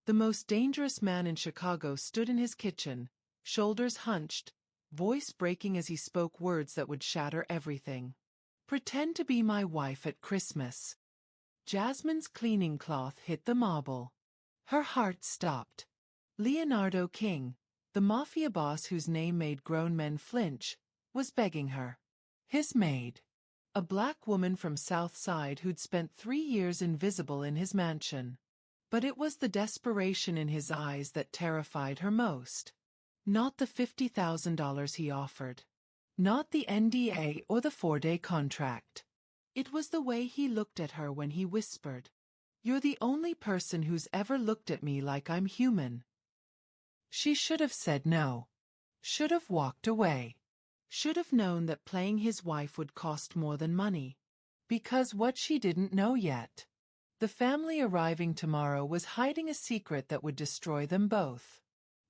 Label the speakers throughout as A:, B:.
A: The most dangerous man in Chicago stood in his kitchen, shoulders hunched, voice breaking as he spoke words that would shatter everything. "Pretend to be my wife at Christmas." Jasmine's cleaning cloth hit the marble. Her heart stopped. Leonardo King, the Mafia boss whose name made grown men flinch, was begging her. His maid, a black woman from South Side who'd spent 3 years invisible in his mansion. But it was the desperation in his eyes that terrified her most. Not the $50,000 he offered. Not the NDA or the 4-day contract. It was the way he looked at her when he whispered, "You're the only person who's ever looked at me like I'm human." She should have said no. Should have walked away. Should have known that playing his wife would cost more than money. Because what she didn't know yet. The family arriving tomorrow was hiding a secret that would destroy them both.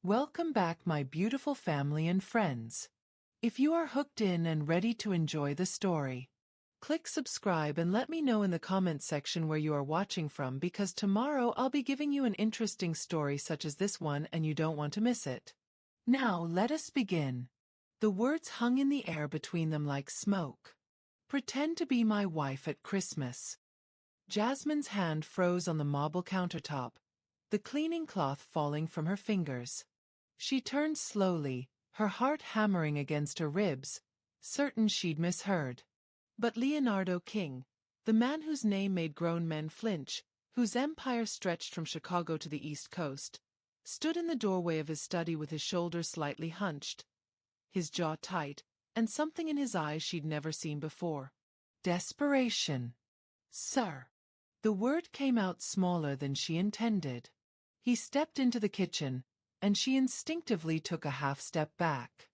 A: Welcome back, my beautiful family and friends. If you are hooked in and ready to enjoy the story, click subscribe and let me know in the comments section where you are watching from, because tomorrow I'll be giving you an interesting story such as this one and you don't want to miss it. Now let us begin. The words hung in the air between them like smoke. "Pretend to be my wife at Christmas." Jasmine's hand froze on the marble countertop, the cleaning cloth falling from her fingers. She turned slowly, her heart hammering against her ribs, certain she'd misheard. But Leonardo King, the man whose name made grown men flinch, whose empire stretched from Chicago to the East Coast, stood in the doorway of his study with his shoulders slightly hunched, his jaw tight, and something in his eyes she'd never seen before. Desperation. "Sir." The word came out smaller than she intended. He stepped into the kitchen, and she instinctively took a half-step back.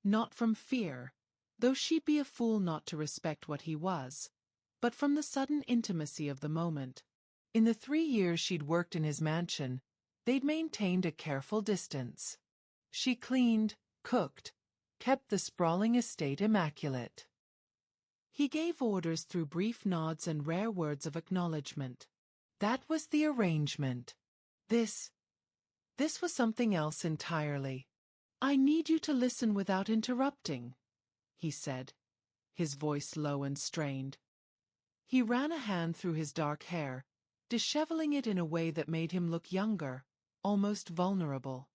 A: Not from fear, though she'd be a fool not to respect what he was, but from the sudden intimacy of the moment. In the 3 years she'd worked in his mansion, they'd maintained a careful distance. She cleaned, cooked, kept the sprawling estate immaculate. He gave orders through brief nods and rare words of acknowledgement. That was the arrangement. This was something else entirely. "I need you to listen without interrupting," he said, his voice low and strained. He ran a hand through his dark hair, disheveling it in a way that made him look younger, almost vulnerable.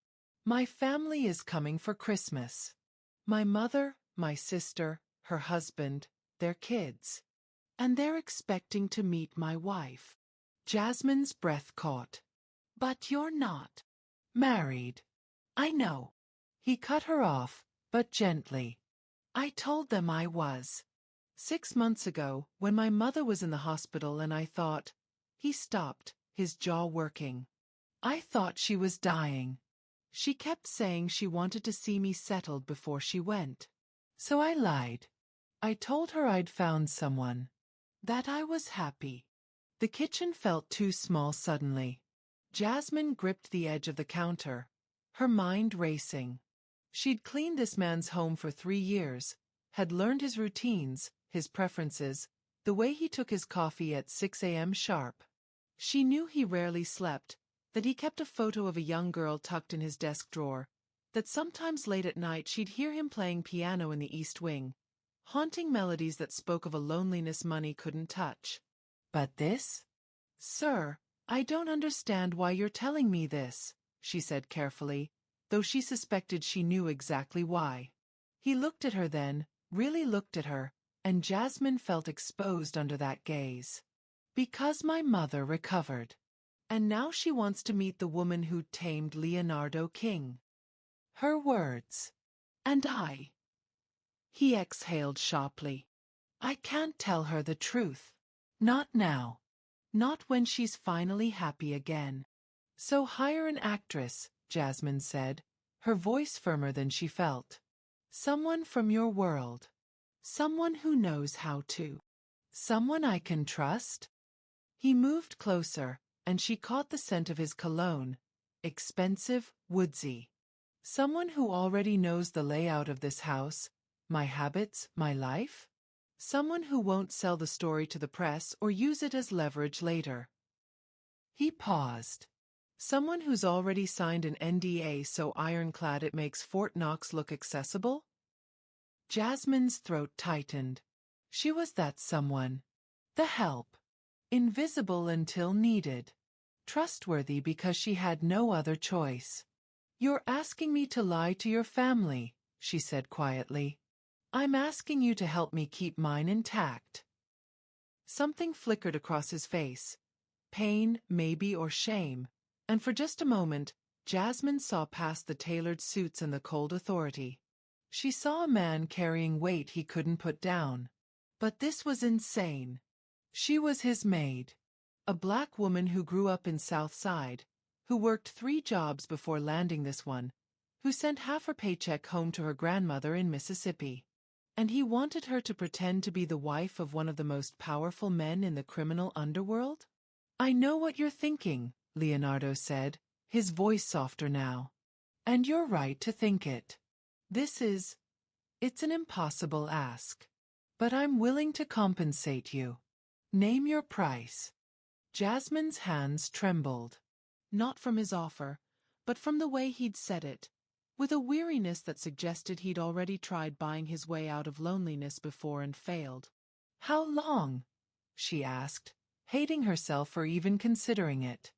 A: "My family is coming for Christmas. My mother, my sister, her husband, their kids. And they're expecting to meet my wife." Jasmine's breath caught. "But you're not married." "I know." He cut her off, but gently. "I told them I was. 6 months ago, when my mother was in the hospital, and I thought—" He stopped, his jaw working. "I thought she was dying. She kept saying she wanted to see me settled before she went. So I lied. I told her I'd found someone. That I was happy." The kitchen felt too small suddenly. Jasmine gripped the edge of the counter, her mind racing. She'd cleaned this man's home for 3 years, had learned his routines, his preferences, the way he took his coffee at 6 a.m. sharp. She knew he rarely slept, that he kept a photo of a young girl tucked in his desk drawer, that sometimes late at night she'd hear him playing piano in the East Wing, haunting melodies that spoke of a loneliness money couldn't touch. But this? "Sir, I don't understand why you're telling me this," she said carefully, though she suspected she knew exactly why. He looked at her then, really looked at her, and Jasmine felt exposed under that gaze. "Because my mother recovered. And now she wants to meet the woman who tamed Leonardo King." Her words. "And I—" He exhaled sharply. "I can't tell her the truth. Not now. Not when she's finally happy again. So hire an actress," Jasmine said, her voice firmer than she felt. "Someone from your world. Someone who knows how to. Someone I can trust." He moved closer, and she caught the scent of his cologne, expensive, woodsy. "Someone who already knows the layout of this house, my habits, my life? Someone who won't sell the story to the press or use it as leverage later." He paused. Someone who's already signed an NDA so ironclad it makes Fort Knox look accessible? Jasmine's throat tightened. She was that someone. The help. Invisible until needed. Trustworthy because she had no other choice. You're asking me to lie to your family, she said quietly. I'm asking you to help me keep mine intact. Something flickered across his face. Pain, maybe, or shame. And for just a moment, Jasmine saw past the tailored suits and the cold authority. She saw a man carrying weight he couldn't put down. But this was insane. She was his maid. A black woman who grew up in South Side, who worked 3 jobs before landing this one, who sent half her paycheck home to her grandmother in Mississippi. And he wanted her to pretend to be the wife of one of the most powerful men in the criminal underworld? I know what you're thinking, Leonardo said, his voice softer now. And you're right to think it. It's an impossible ask. But I'm willing to compensate you. Name your price. Jasmine's hands trembled. Not from his offer, but from the way he'd said it, with a weariness that suggested he'd already tried buying his way out of loneliness before and failed. How long? She asked, hating herself for even considering it.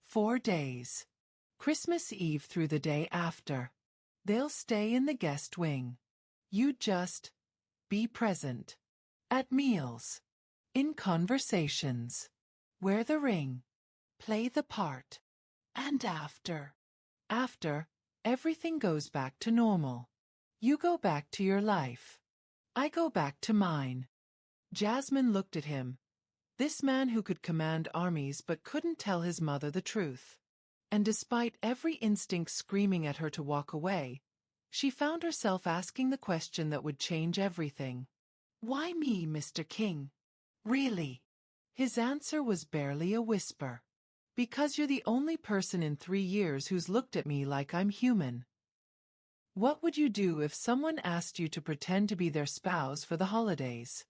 A: 4 days. Christmas Eve through the day after. They'll stay in the guest wing. You just be present. At meals. In conversations. Wear the ring. Play the part. And after, everything goes back to normal. You go back to your life. I go back to mine. Jasmine looked at him. This man who could command armies but couldn't tell his mother the truth. And despite every instinct screaming at her to walk away, she found herself asking the question that would change everything. Why me, Mr. King? Really? His answer was barely a whisper. Because you're the only person in 3 years who's looked at me like I'm human. What would you do if someone asked you to pretend to be their spouse for the holidays?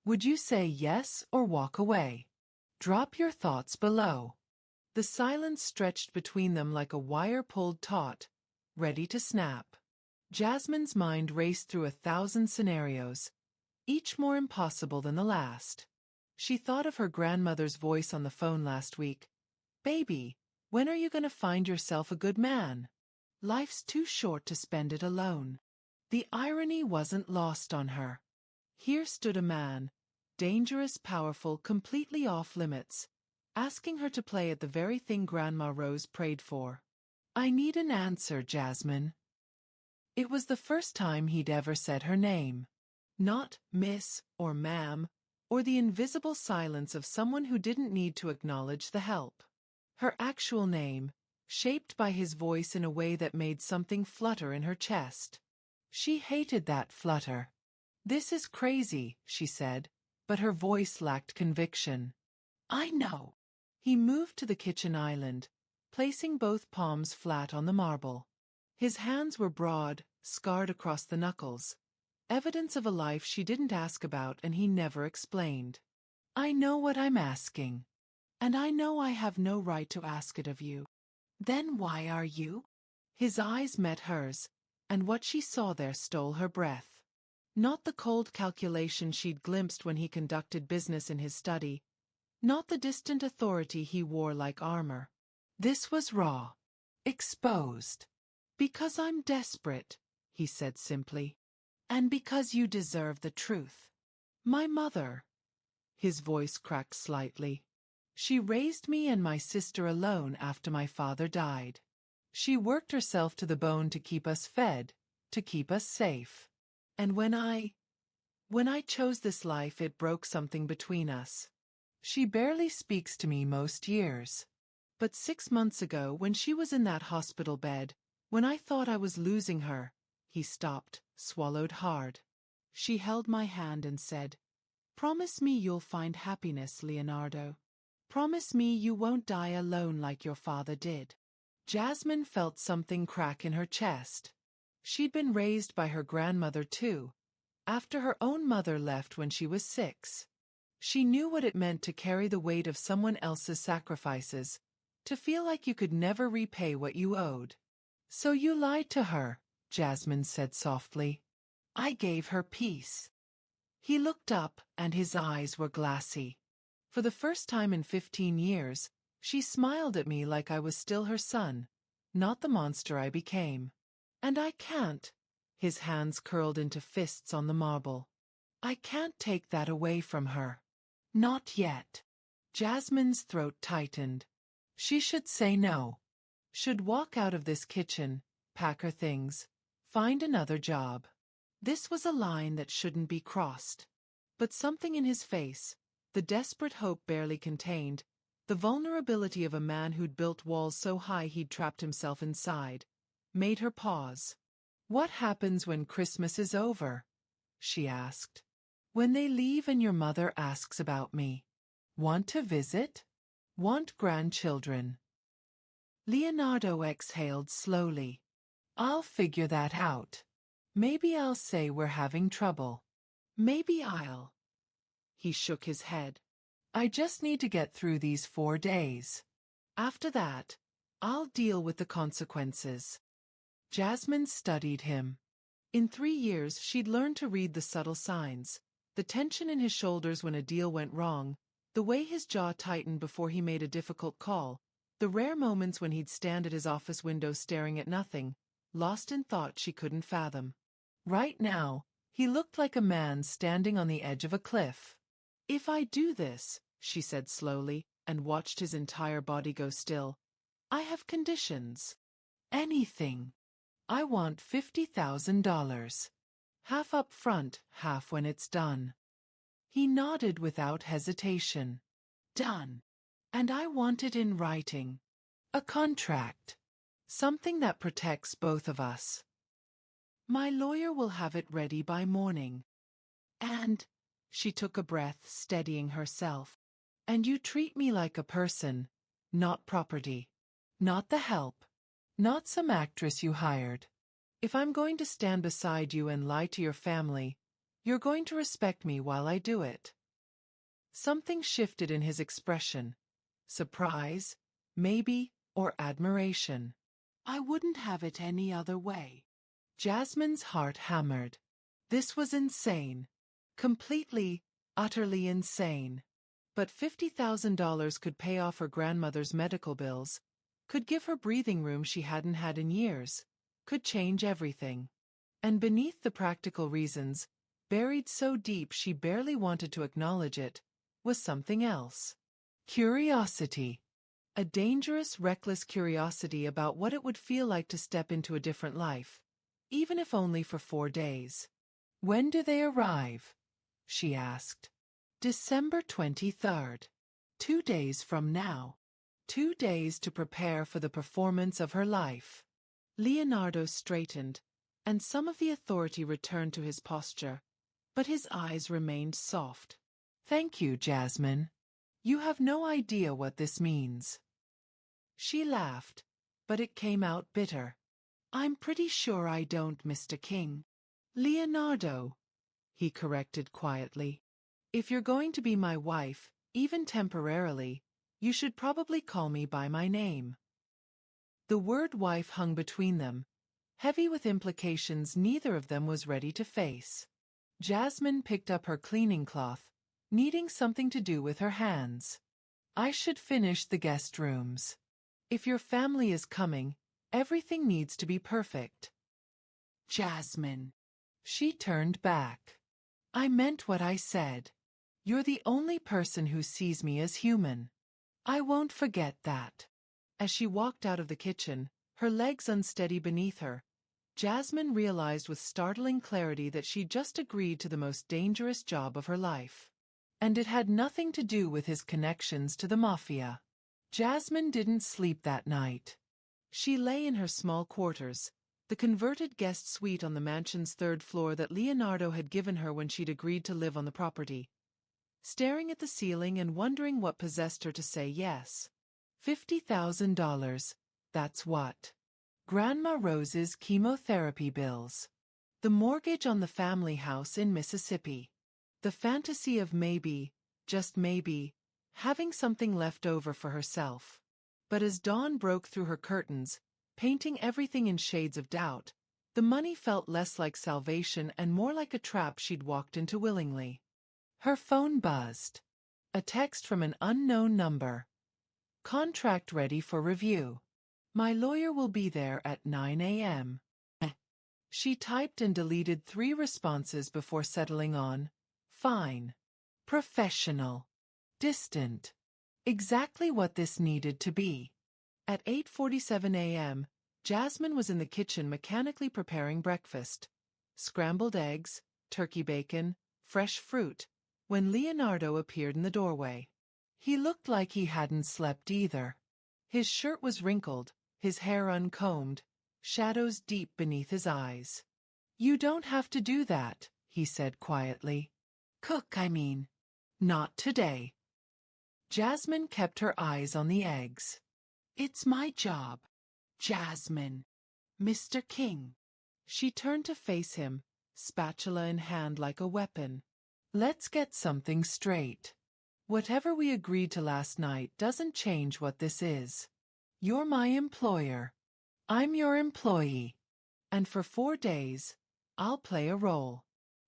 A: Would you say yes or walk away? Drop your thoughts below. The silence stretched between them like a wire pulled taut, ready to snap. Jasmine's mind raced through 1,000 scenarios, each more impossible than the last. She thought of her grandmother's voice on the phone last week. Baby, when are you going to find yourself a good man? Life's too short to spend it alone. The irony wasn't lost on her. Here stood a man, dangerous, powerful, completely off limits, asking her to play at the very thing Grandma Rose prayed for. I need an answer, Jasmine. It was the first time he'd ever said her name. Not Miss or Ma'am, or the invisible silence of someone who didn't need to acknowledge the help. Her actual name, shaped by his voice in a way that made something flutter in her chest. She hated that flutter. This is crazy, she said, but her voice lacked conviction. I know. He moved to the kitchen island, placing both palms flat on the marble. His hands were broad, scarred across the knuckles, evidence of a life she didn't ask about and he never explained. I know what I'm asking. And I know I have no right to ask it of you. Then why are you? His eyes met hers, and what she saw there stole her breath. Not the cold calculation she'd glimpsed when he conducted business in his study, not the distant authority he wore like armor. This was raw, exposed. Because I'm desperate, he said simply. And because you deserve the truth. My mother. His voice cracked slightly. She raised me and my sister alone after my father died. She worked herself to the bone to keep us fed, to keep us safe. And when I chose this life, it broke something between us. She barely speaks to me most years. But 6 months ago, when she was in that hospital bed, when I thought I was losing her, he stopped, swallowed hard. She held my hand and said, Promise me you'll find happiness, Leonardo. Promise me you won't die alone like your father did. Jasmine felt something crack in her chest. She'd been raised by her grandmother too, after her own mother left when she was 6. She knew what it meant to carry the weight of someone else's sacrifices, To feel like you could never repay what you owed. So you lied to her, Jasmine said softly. I gave her peace. He looked up, and his eyes were glassy. For the first time in 15 years, she smiled at me like I was still her son, not the monster I became. And I can't. His hands curled into fists on the marble. I can't take that away from her. Not yet. Jasmine's throat tightened. She should say no. Should walk out of this kitchen, pack her things, find another job. This was a line that shouldn't be crossed. But something in his face, the desperate hope barely contained, the vulnerability of a man who'd built walls so high he'd trapped himself inside, made her pause. What happens when Christmas is over? She asked. When they leave and your mother asks about me. Want to visit? Want grandchildren? Leonardo exhaled slowly. I'll figure that out. Maybe I'll say we're having trouble. Maybe I'll. He shook his head. I just need to get through these 4 days. After that, I'll deal with the consequences. Jasmine studied him. In 3 years she'd learned to read the subtle signs, the tension in his shoulders when a deal went wrong, the way his jaw tightened before he made a difficult call, the rare moments when he'd stand at his office window staring at nothing, lost in thought she couldn't fathom. Right now, he looked like a man standing on the edge of a cliff. If I do this, she said slowly, and watched his entire body go still, I have conditions. Anything. I want $50,000. Half up front, half when it's done. He nodded without hesitation. Done. And I want it in writing. A contract. Something that protects both of us. My lawyer will have it ready by morning. And, she took a breath, steadying herself. And you treat me like a person, not property. Not the help. Not some actress you hired. If I'm going to stand beside you and lie to your family, you're going to respect me while I do it. Something shifted in his expression. Surprise, maybe, or admiration. I wouldn't have it any other way. Jasmine's heart hammered. This was insane. Completely, utterly insane. But $50,000 could pay off her grandmother's medical bills, could give her breathing room she hadn't had in years, could change everything. And beneath the practical reasons, buried so deep she barely wanted to acknowledge it, was something else. Curiosity. A dangerous, reckless curiosity about what it would feel like to step into a different life, even if only for 4 days. When do they arrive? She asked. December 23rd. 2 days from now. 2 days to prepare for the performance of her life. Leonardo straightened, and some of the authority returned to his posture, but his eyes remained soft. Thank you, Jasmine. You have no idea what this means. She laughed, but it came out bitter. I'm pretty sure I don't, Mr. King. Leonardo, he corrected quietly. If you're going to be my wife, even temporarily, you should probably call me by my name. The word wife hung between them, heavy with implications neither of them was ready to face. Jasmine picked up her cleaning cloth, needing something to do with her hands. I should finish the guest rooms. If your family is coming, everything needs to be perfect. Jasmine. She turned back. I meant what I said. You're the only person who sees me as human. I won't forget that. As she walked out of the kitchen, her legs unsteady beneath her, Jasmine realized with startling clarity that she'd just agreed to the most dangerous job of her life. And it had nothing to do with his connections to the Mafia. Jasmine didn't sleep that night. She lay in her small quarters, the converted guest suite on the mansion's 3rd floor that Leonardo had given her when she'd agreed to live on the property, staring at the ceiling and wondering what possessed her to say yes. $50,000, that's what. Grandma Rose's chemotherapy bills. The mortgage on the family house in Mississippi. The fantasy of maybe, just maybe, having something left over for herself. But as dawn broke through her curtains, painting everything in shades of doubt, the money felt less like salvation and more like a trap she'd walked into willingly. Her phone buzzed. A text from an unknown number. Contract ready for review. My lawyer will be there at 9 a.m. She typed and deleted 3 responses before settling on, fine. Professional. Distant. Exactly what this needed to be. At 8:47 a.m., Jasmine was in the kitchen mechanically preparing breakfast. Scrambled eggs, turkey bacon, fresh fruit, when Leonardo appeared in the doorway. He looked like he hadn't slept either. His shirt was wrinkled, his hair uncombed, shadows deep beneath his eyes. You don't have to do that, he said quietly. Cook, I mean. Not today. Jasmine kept her eyes on the eggs. It's my job. Jasmine. Mr. King. She turned to face him, spatula in hand like a weapon. Let's get something straight. Whatever we agreed to last night doesn't change what this is. You're my employer. I'm your employee. And for 4 days, I'll play a role.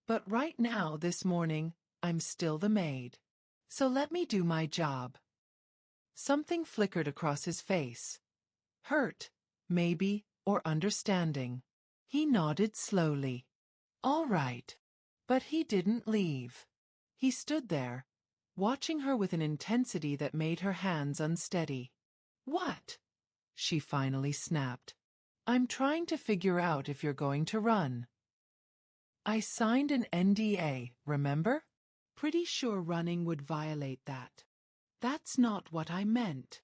A: But right now, this morning, I'm still the maid. So let me do my job. Something flickered across his face. Hurt, maybe, or understanding. He nodded slowly. All right. But he didn't leave. He stood there, watching her with an intensity that made her hands unsteady. What? She finally snapped. I'm trying to figure out if you're going to run. I signed an NDA, remember? Pretty sure running would violate that. That's not what I meant.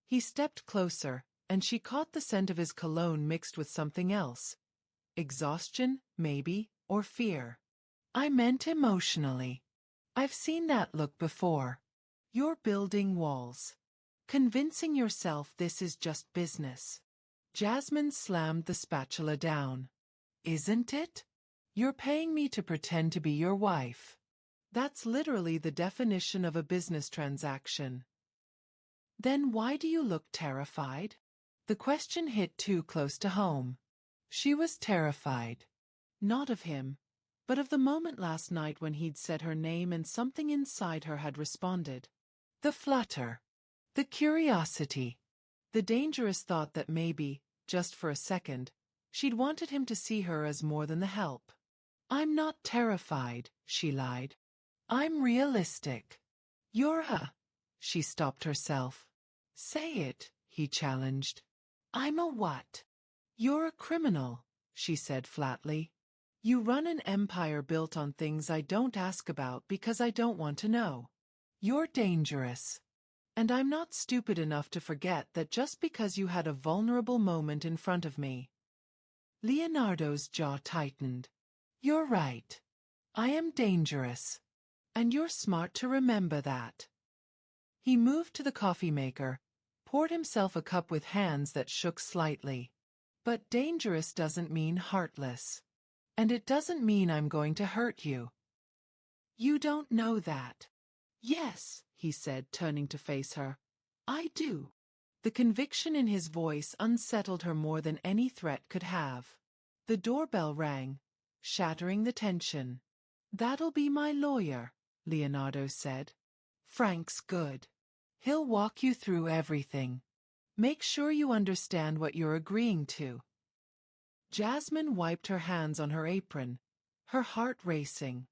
A: He stepped closer, and she caught the scent of his cologne mixed with something else. Exhaustion, maybe, or fear. I meant emotionally. I've seen that look before. You're building walls. Convincing yourself this is just business. Jasmine slammed the spatula down. Isn't it? You're paying me to pretend to be your wife. That's literally the definition of a business transaction. Then why do you look terrified? The question hit too close to home. She was terrified. Not of him, but of the moment last night when he'd said her name and something inside her had responded. The flutter. The curiosity. The dangerous thought that maybe, just for a second, she'd wanted him to see her as more than the help. I'm not terrified, she lied. I'm realistic. You're a... She stopped herself. Say it, he challenged. I'm a what? You're a criminal, she said flatly. You run an empire built on things I don't ask about because I don't want to know. You're dangerous. And I'm not stupid enough to forget that just because you had a vulnerable moment in front of me. Leonardo's jaw tightened. You're right. I am dangerous. And you're smart to remember that. He moved to the coffee maker, poured himself a cup with hands that shook slightly. But dangerous doesn't mean heartless. And it doesn't mean I'm going to hurt you. You don't know that. Yes, he said, turning to face her. I do. The conviction in his voice unsettled her more than any threat could have. The doorbell rang, shattering the tension. That'll be my lawyer, Leonardo said. Frank's good. He'll walk you through everything. Make sure you understand what you're agreeing to. Jasmine wiped her hands on her apron, her heart racing.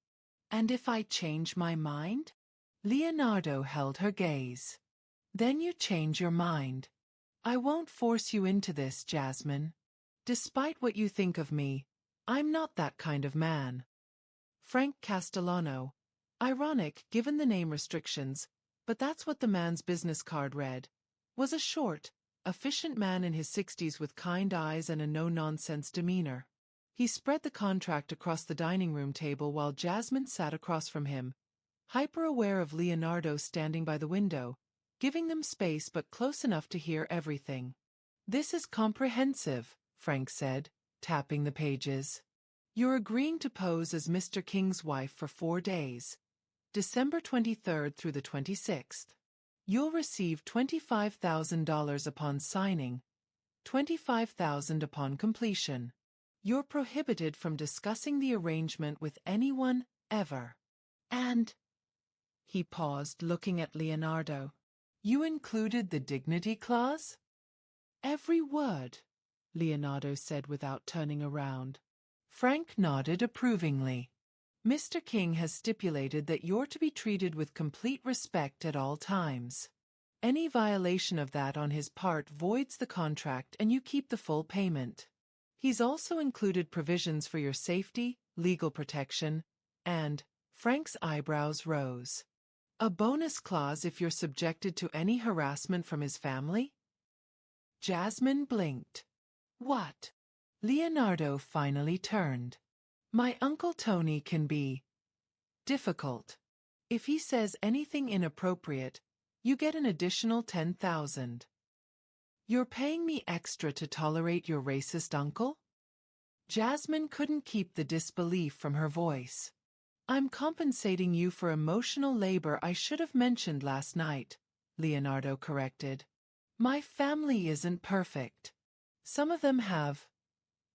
A: And if I change my mind? Leonardo held her gaze. Then you change your mind. I won't force you into this, Jasmine. Despite what you think of me, I'm not that kind of man. Frank Castellano. Ironic given the name restrictions, but that's what the man's business card read. Was a short, efficient man in his 60s with kind eyes and a no-nonsense demeanor. He spread the contract across the dining room table while Jasmine sat across from him, hyper-aware of Leonardo standing by the window, giving them space but close enough to hear everything. This is comprehensive, Frank said, tapping the pages. You're agreeing to pose as Mr. King's wife for 4 days, December 23rd through the 26th. You'll receive $25,000 upon signing, $25,000 upon completion. You're prohibited from discussing the arrangement with anyone, ever. And, he paused, looking at Leonardo, you included the dignity clause? Every word, Leonardo said without turning around. Frank nodded approvingly. Mr. King has stipulated that you're to be treated with complete respect at all times. Any violation of that on his part voids the contract and you keep the full payment. He's also included provisions for your safety, legal protection, and, Frank's eyebrows rose. A bonus clause if you're subjected to any harassment from his family? Jasmine blinked. What? Leonardo finally turned. My Uncle Tony can be difficult. If he says anything inappropriate, you get an additional $10,000. You're paying me extra to tolerate your racist uncle? Jasmine couldn't keep the disbelief from her voice. I'm compensating you for emotional labor I should have mentioned last night, Leonardo corrected. My family isn't perfect. Some of them have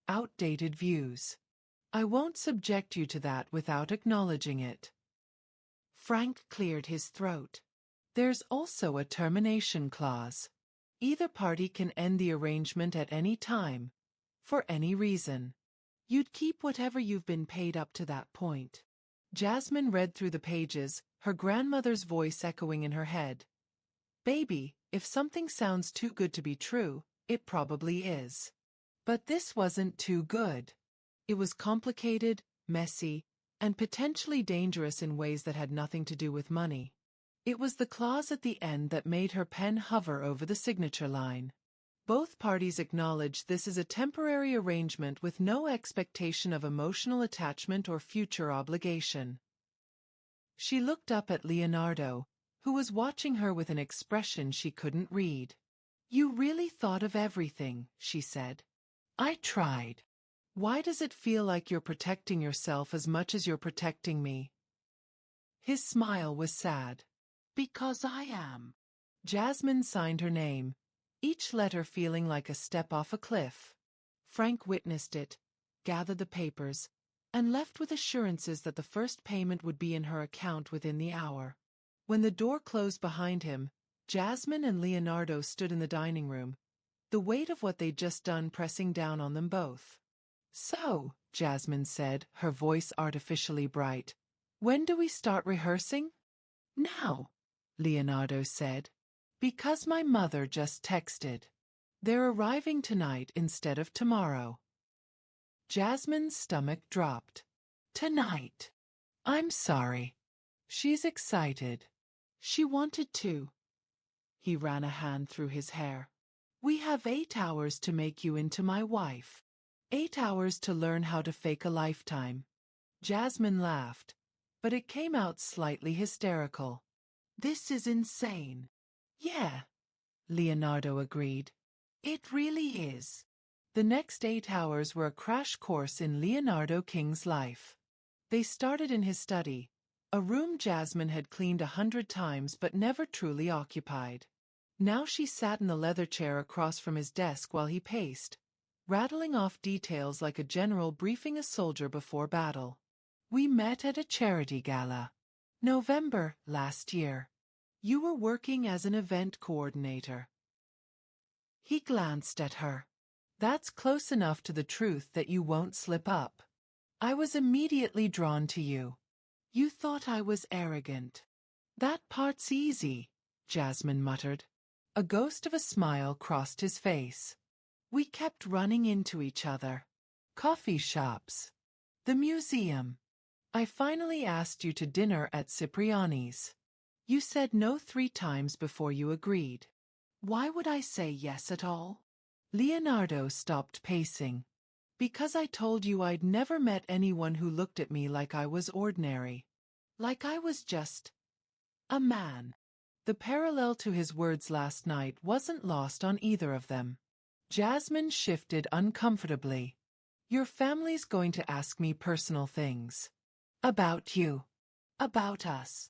A: outdated views. I won't subject you to that without acknowledging it. Frank cleared his throat. There's also a termination clause. Either party can end the arrangement at any time, for any reason. You'd keep whatever you've been paid up to that point. Jasmine read through the pages, her grandmother's voice echoing in her head. Baby, if something sounds too good to be true, it probably is. But this wasn't too good. It was complicated, messy, and potentially dangerous in ways that had nothing to do with money. It was the clause at the end that made her pen hover over the signature line. Both parties acknowledge this is a temporary arrangement with no expectation of emotional attachment or future obligation. She looked up at Leonardo, who was watching her with an expression she couldn't read. You really thought of everything, she said. I tried. Why does it feel like you're protecting yourself as much as you're protecting me? His smile was sad. Because I am. Jasmine signed her name, each letter feeling like a step off a cliff. Frank witnessed it, gathered the papers, and left with assurances that the first payment would be in her account within the hour. When the door closed behind him, Jasmine and Leonardo stood in the dining room, the weight of what they'd just done pressing down on them both. So, Jasmine said, her voice artificially bright, when do we start rehearsing? Now, Leonardo said. Because my mother just texted. They're arriving tonight instead of tomorrow. Jasmine's stomach dropped. Tonight. I'm sorry. She's excited. She wanted to. He ran a hand through his hair. We have 8 hours to make you into my wife. 8 hours to learn how to fake a lifetime. Jasmine laughed, but it came out slightly hysterical. This is insane. Yeah, Leonardo agreed. It really is. The next 8 hours were a crash course in Leonardo King's life. They started in his study, a room Jasmine had cleaned 100 times but never truly occupied. Now she sat in the leather chair across from his desk while he paced, rattling off details like a general briefing a soldier before battle. We met at a charity gala. November last year. You were working as an event coordinator. He glanced at her. That's close enough to the truth that you won't slip up. I was immediately drawn to you. You thought I was arrogant. That part's easy, Jasmine muttered. A ghost of a smile crossed his face. We kept running into each other. Coffee shops. The museum. I finally asked you to dinner at Cipriani's. You said no 3 times before you agreed. Why would I say yes at all? Leonardo stopped pacing. Because I told you I'd never met anyone who looked at me like I was ordinary. Like I was just a man. The parallel to his words last night wasn't lost on either of them. Jasmine shifted uncomfortably. Your family's going to ask me personal things. About you. About us.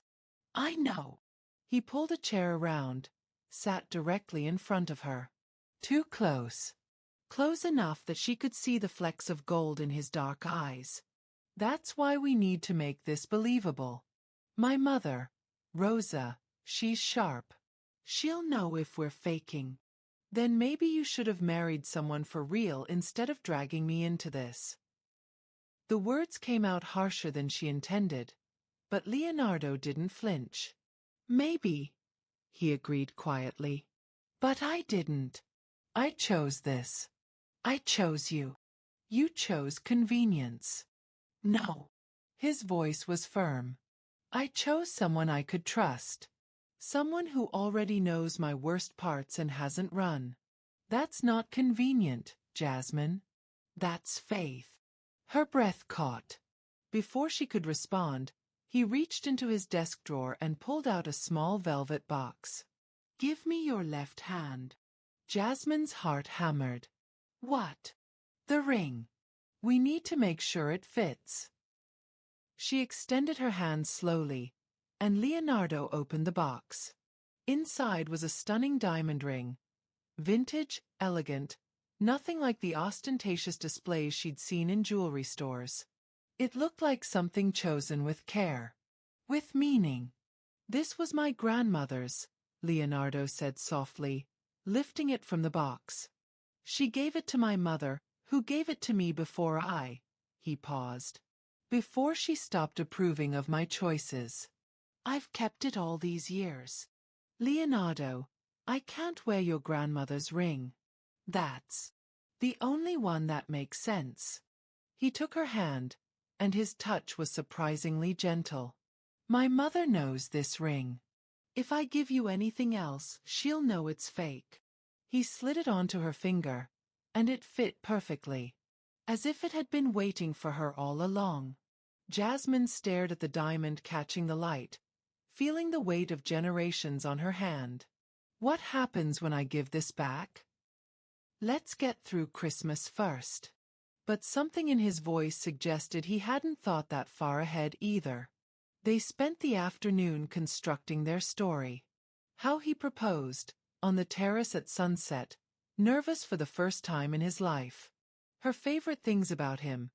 A: I know. He pulled a chair around, sat directly in front of her. Too close. Close enough that she could see the flecks of gold in his dark eyes. That's why we need to make this believable. My mother, Rosa, she's sharp. She'll know if we're faking. Then maybe you should have married someone for real instead of dragging me into this. The words came out harsher than she intended, but Leonardo didn't flinch. Maybe, he agreed quietly. But I didn't. I chose this. I chose you. You chose convenience. No. His voice was firm. I chose someone I could trust. Someone who already knows my worst parts and hasn't run. That's not convenient, Jasmine. That's faith. Her breath caught. Before she could respond, he reached into his desk drawer and pulled out a small velvet box. Give me your left hand. Jasmine's heart hammered. What? The ring. We need to make sure it fits. She extended her hand slowly, and Leonardo opened the box. Inside was a stunning diamond ring. Vintage, elegant, nothing like the ostentatious displays she'd seen in jewelry stores. It looked like something chosen with care. With meaning. This was my grandmother's, Leonardo said softly, lifting it from the box. She gave it to my mother, who gave it to me before he paused. Before she stopped approving of my choices. I've kept it all these years. Leonardo, I can't wear your grandmother's ring. That's the only one that makes sense. He took her hand, and his touch was surprisingly gentle. My mother knows this ring. If I give you anything else, she'll know it's fake. He slid it onto her finger, and it fit perfectly. As if it had been waiting for her all along. Jasmine stared at the diamond catching the light, feeling the weight of generations on her hand. What happens when I give this back? Let's get through Christmas first. But something in his voice suggested he hadn't thought that far ahead either. They spent the afternoon constructing their story. How he proposed, on the terrace at sunset, nervous for the first time in his life. Her favorite things about him.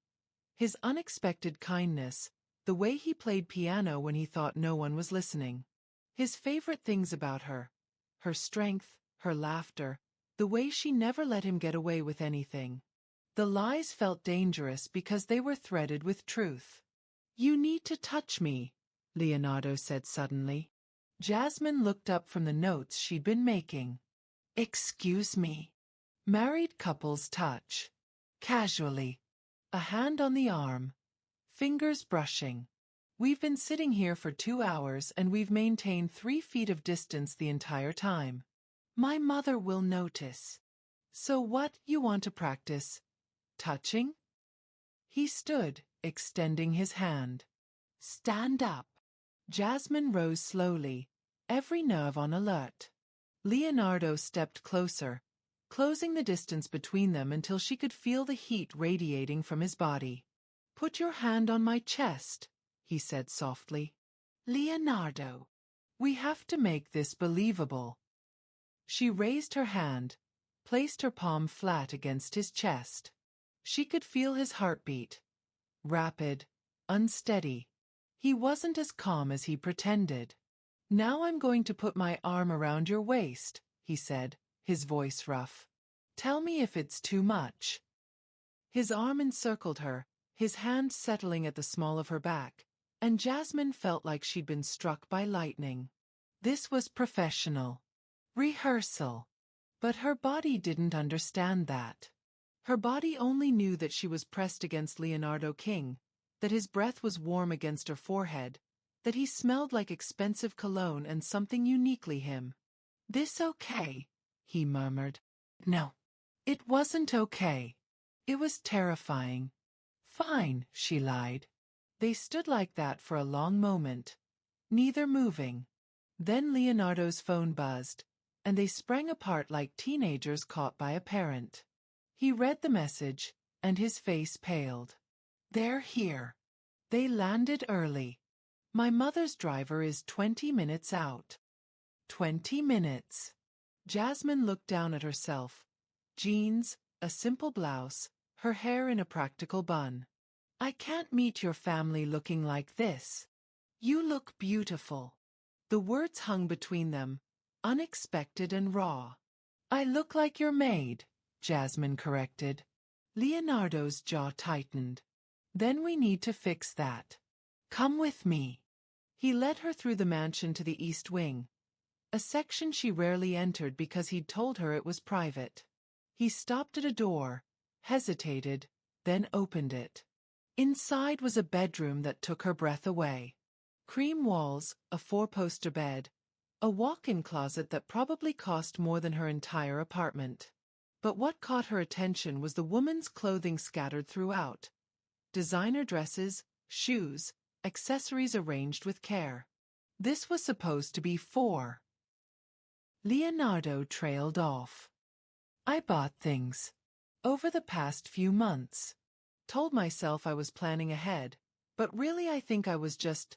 A: His unexpected kindness, the way he played piano when he thought no one was listening. His favorite things about her. Her strength, her laughter, the way she never let him get away with anything. The lies felt dangerous because they were threaded with truth. You need to touch me, Leonardo said suddenly. Jasmine looked up from the notes she'd been making. Excuse me. Married couples touch. Casually. A hand on the arm. Fingers brushing. We've been sitting here for 2 hours and we've maintained 3 feet of distance the entire time. My mother will notice. So what, you want to practice? Touching? He stood, extending his hand. Stand up. Jasmine rose slowly, every nerve on alert. Leonardo stepped closer, closing the distance between them until she could feel the heat radiating from his body. Put your hand on my chest, he said softly. Leonardo, we have to make this believable. She raised her hand, placed her palm flat against his chest. She could feel his heartbeat. Rapid, unsteady. He wasn't as calm as he pretended. Now I'm going to put my arm around your waist, he said, his voice rough. Tell me if it's too much. His arm encircled her, his hand settling at the small of her back, and Jasmine felt like she'd been struck by lightning. This was professional. Rehearsal. But her body didn't understand that. Her body only knew that she was pressed against Leonardo King, that his breath was warm against her forehead, that he smelled like expensive cologne and something uniquely him. This okay? He murmured. No. It wasn't okay. It was terrifying. Fine, she lied. They stood like that for a long moment, neither moving. Then Leonardo's phone buzzed, and they sprang apart like teenagers caught by a parent. He read the message, and his face paled. They're here. They landed early. My mother's driver is 20 minutes out. 20 minutes. Jasmine looked down at herself. Jeans, a simple blouse, her hair in a practical bun. I can't meet your family looking like this. You look beautiful. The words hung between them, unexpected and raw. I look like your maid, Jasmine corrected. Leonardo's jaw tightened. Then we need to fix that. Come with me. He led her through the mansion to the east wing, a section she rarely entered because he'd told her it was private. He stopped at a door, hesitated, then opened it. Inside was a bedroom that took her breath away. Cream walls, a four-poster bed, a walk-in closet that probably cost more than her entire apartment. But what caught her attention was the woman's clothing scattered throughout. Designer dresses, shoes, accessories arranged with care. This was supposed to be for. Leonardo trailed off. I bought things. Over the past few months. Told myself I was planning ahead, but really I think I was just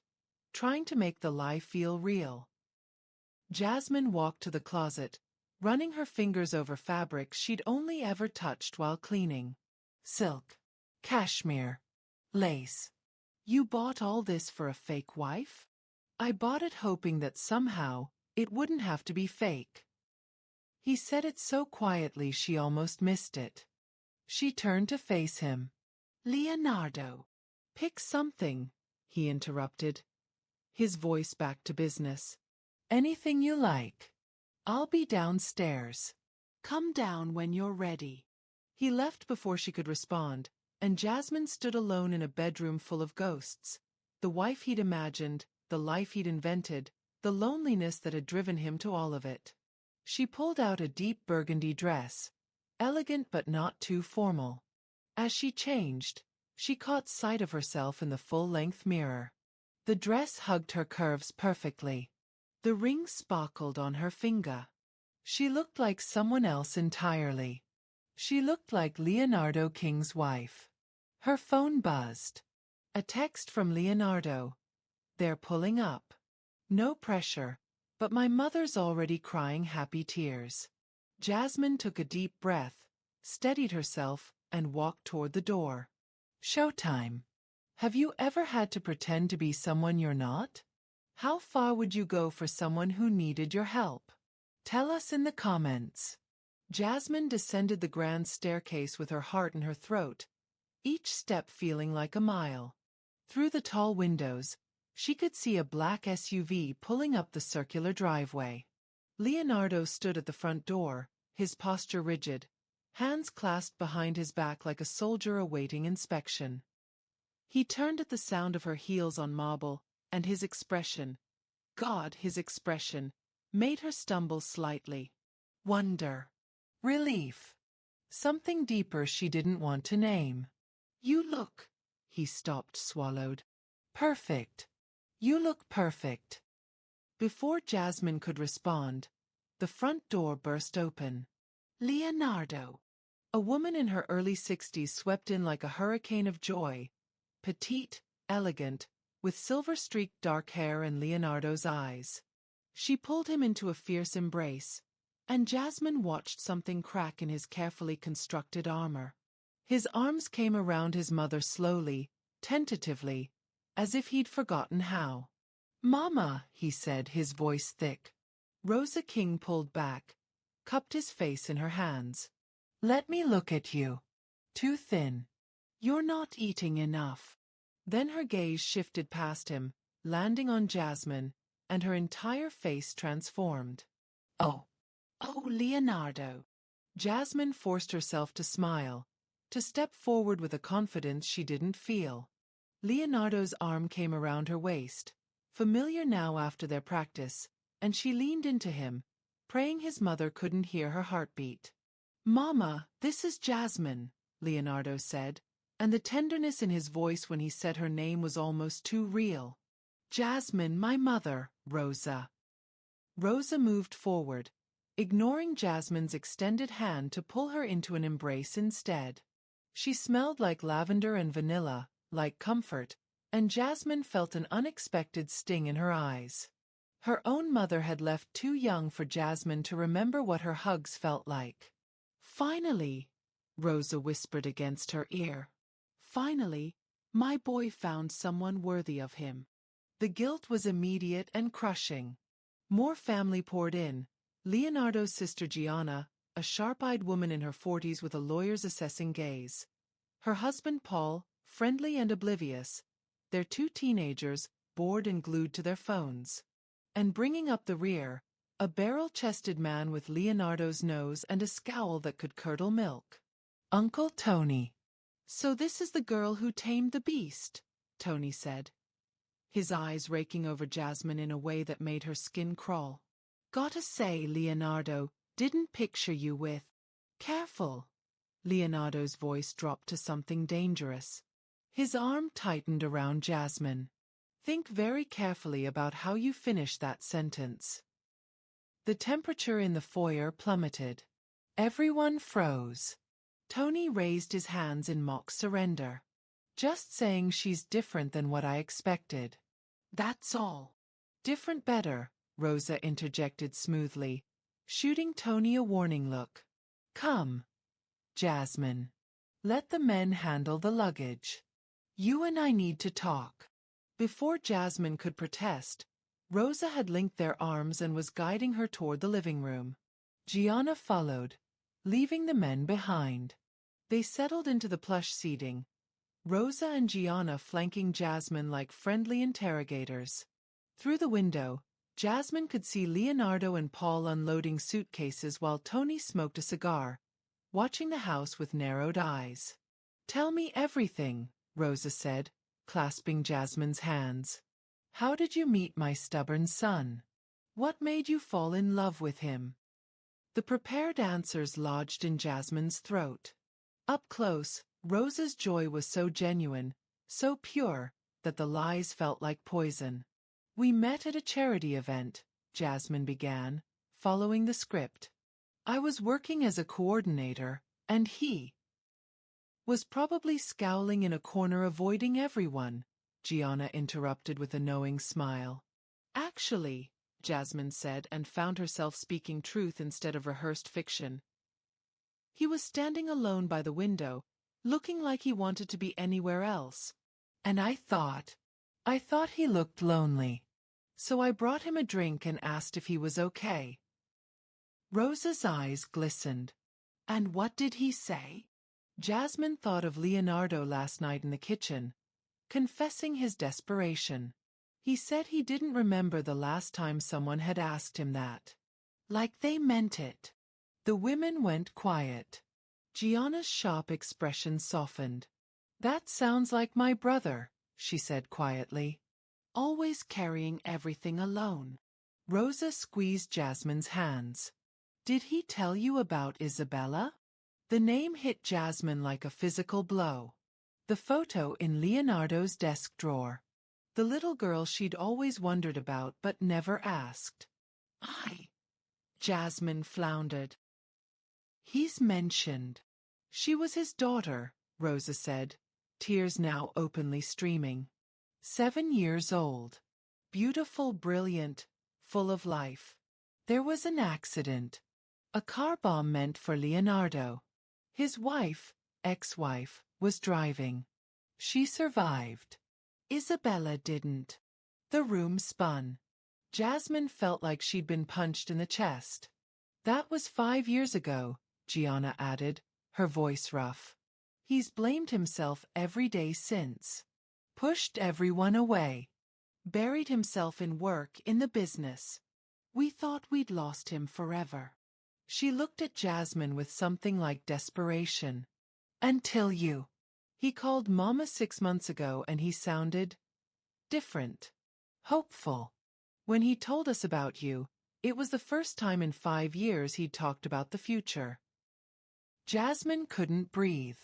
A: trying to make the lie feel real. Jasmine walked to the closet, running her fingers over fabrics she'd only ever touched while cleaning. Silk, cashmere, lace. You bought all this for a fake wife? I bought it hoping that somehow it wouldn't have to be fake. He said it so quietly she almost missed it. She turned to face him. Leonardo. Pick something, he interrupted, his voice back to business. Anything you like. I'll be downstairs. Come down when you're ready. He left before she could respond, and Jasmine stood alone in a bedroom full of ghosts. The wife he'd imagined, the life he'd invented, the loneliness that had driven him to all of it. She pulled out a deep burgundy dress, elegant but not too formal. As she changed, she caught sight of herself in the full-length mirror. The dress hugged her curves perfectly. The ring sparkled on her finger. She looked like someone else entirely. She looked like Leonardo King's wife. Her phone buzzed. A text from Leonardo. They're pulling up. No pressure, but my mother's already crying happy tears. Jasmine took a deep breath, steadied herself, and walked toward the door. Showtime. Have you ever had to pretend to be someone you're not? How far would you go for someone who needed your help? Tell us in the comments. Jasmine descended the grand staircase with her heart in her throat, each step feeling like a mile. Through the tall windows, she could see a black SUV pulling up the circular driveway. Leonardo stood at the front door, his posture rigid, hands clasped behind his back like a soldier awaiting inspection. He turned at the sound of her heels on marble, and his expression, his expression, made her stumble slightly. Wonder. Relief. Something deeper she didn't want to name. You look. He stopped, swallowed. Perfect. You look perfect. Before Jasmine could respond, the front door burst open. Leonardo. A woman in her early 60s swept in like a hurricane of joy, petite, elegant, with silver-streaked dark hair and Leonardo's eyes. She pulled him into a fierce embrace, and Jasmine watched something crack in his carefully constructed armor. His arms came around his mother slowly, tentatively, as if he'd forgotten how. Mama, he said, his voice thick. Rosa King pulled back, cupped his face in her hands. Let me look at you. Too thin. You're not eating enough. Then her gaze shifted past him, landing on Jasmine, and her entire face transformed. Oh, Leonardo. Jasmine forced herself to smile, to step forward with a confidence she didn't feel. Leonardo's arm came around her waist, familiar now after their practice, and she leaned into him, praying his mother couldn't hear her heartbeat. Mama, this is Jasmine, Leonardo said, and the tenderness in his voice when he said her name was almost too real. Jasmine, my mother, Rosa. Rosa moved forward, ignoring Jasmine's extended hand to pull her into an embrace instead. She smelled like lavender and vanilla, like comfort, and Jasmine felt an unexpected sting in her eyes. Her own mother had left too young for Jasmine to remember what her hugs felt like. "Finally," Rosa whispered against her ear. "Finally, my boy found someone worthy of him." The guilt was immediate and crushing. More family poured in. Leonardo's sister Gianna, a sharp-eyed woman in her 40s with a lawyer's assessing gaze. Her husband Paul, friendly and oblivious. Their two teenagers, bored and glued to their phones. And bringing up the rear, a barrel-chested man with Leonardo's nose and a scowl that could curdle milk. Uncle Tony. "So this is the girl who tamed the beast," Tony said, his eyes raking over Jasmine in a way that made her skin crawl. "Gotta say, Leonardo, didn't picture you with—" "Careful." Leonardo's voice dropped to something dangerous. His arm tightened around Jasmine. "Think very carefully about how you finish that sentence." The temperature in the foyer plummeted. Everyone froze. Tony raised his hands in mock surrender. "Just saying she's different than what I expected. That's all." "Different better," Rosa interjected smoothly, shooting Tony a warning look. "Come, Jasmine. Let the men handle the luggage. You and I need to talk." Before Jasmine could protest, Rosa had linked their arms and was guiding her toward the living room. Gianna followed, leaving the men behind. They settled into the plush seating, Rosa and Gianna flanking Jasmine like friendly interrogators. Through the window, Jasmine could see Leonardo and Paul unloading suitcases while Tony smoked a cigar, watching the house with narrowed eyes. "Tell me everything," Rosa said, clasping Jasmine's hands. "How did you meet my stubborn son? What made you fall in love with him?" The prepared answers lodged in Jasmine's throat. Up close, Rosa's joy was so genuine, so pure, that the lies felt like poison. "We met at a charity event," Jasmine began, following the script. "I was working as a coordinator, and he was probably scowling in a corner avoiding everyone," Gianna interrupted with a knowing smile. "Actually," Jasmine said, and found herself speaking truth instead of rehearsed fiction, "he was standing alone by the window, looking like he wanted to be anywhere else. And I thought he looked lonely. So I brought him a drink and asked if he was okay." Rosa's eyes glistened. "And what did he say?" Jasmine thought of Leonardo last night in the kitchen, confessing his desperation. He said he didn't remember the last time someone had asked him that. Like they meant it. The women went quiet. Gianna's sharp expression softened. "That sounds like my brother," she said quietly. "Always carrying everything alone." Rosa squeezed Jasmine's hands. "Did he tell you about Isabella?" The name hit Jasmine like a physical blow. The photo in Leonardo's desk drawer. The little girl she'd always wondered about but never asked. Jasmine floundered. "He's mentioned." "She was his daughter," Rosa said, tears now openly streaming. 7 years old. Beautiful, brilliant, full of life. There was an accident. A car bomb meant for Leonardo. His wife, ex-wife, was driving. She survived. Isabella didn't. The room spun. Jasmine felt like she'd been punched in the chest. "That was 5 years ago," Gianna added, her voice rough. "He's blamed himself every day since. Pushed everyone away. Buried himself in work, in the business. We thought we'd lost him forever." She looked at Jasmine with something like desperation. "Until you." "He called Mama 6 months ago and he sounded different. Hopeful. When he told us about you, it was the first time in 5 years he'd talked about the future." Jasmine couldn't breathe.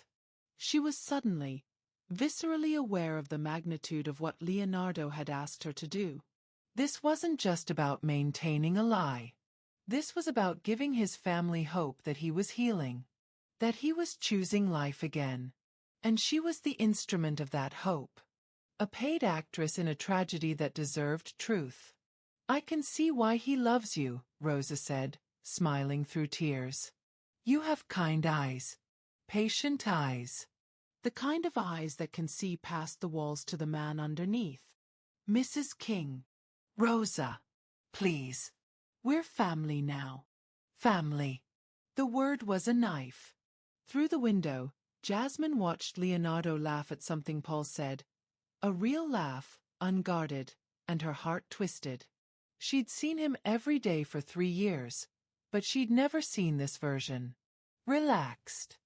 A: She was suddenly, viscerally aware of the magnitude of what Leonardo had asked her to do. This wasn't just about maintaining a lie. This was about giving his family hope that he was healing, that he was choosing life again. And she was the instrument of that hope. A paid actress in a tragedy that deserved truth. I can see why he loves you, Rosa said, smiling through tears. You have kind eyes. Patient eyes. The kind of eyes that can see past the walls to the man underneath. Mrs. King. Rosa. Please. We're family now. Family. The word was a knife. Through the window, Jasmine watched Leonardo laugh at something Paul said. A real laugh, unguarded, and her heart twisted. She'd seen him every day for 3 years, but she'd never seen this version. Relaxed.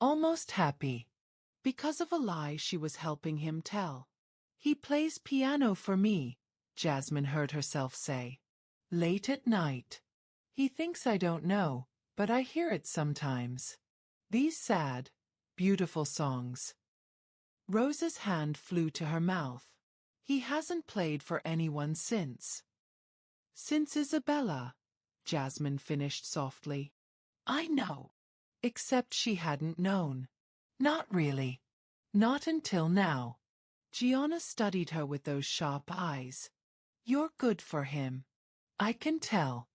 A: Almost happy. Because of a lie she was helping him tell. He plays piano for me, Jasmine heard herself say. Late at night. He thinks I don't know, but I hear it sometimes. These sad, beautiful songs. Rosa's hand flew to her mouth. He hasn't played for anyone since. Since Isabella, Jasmine finished softly. I know. Except she hadn't known. Not really. Not until now. Gianna studied her with those sharp eyes. You're good for him. I can tell.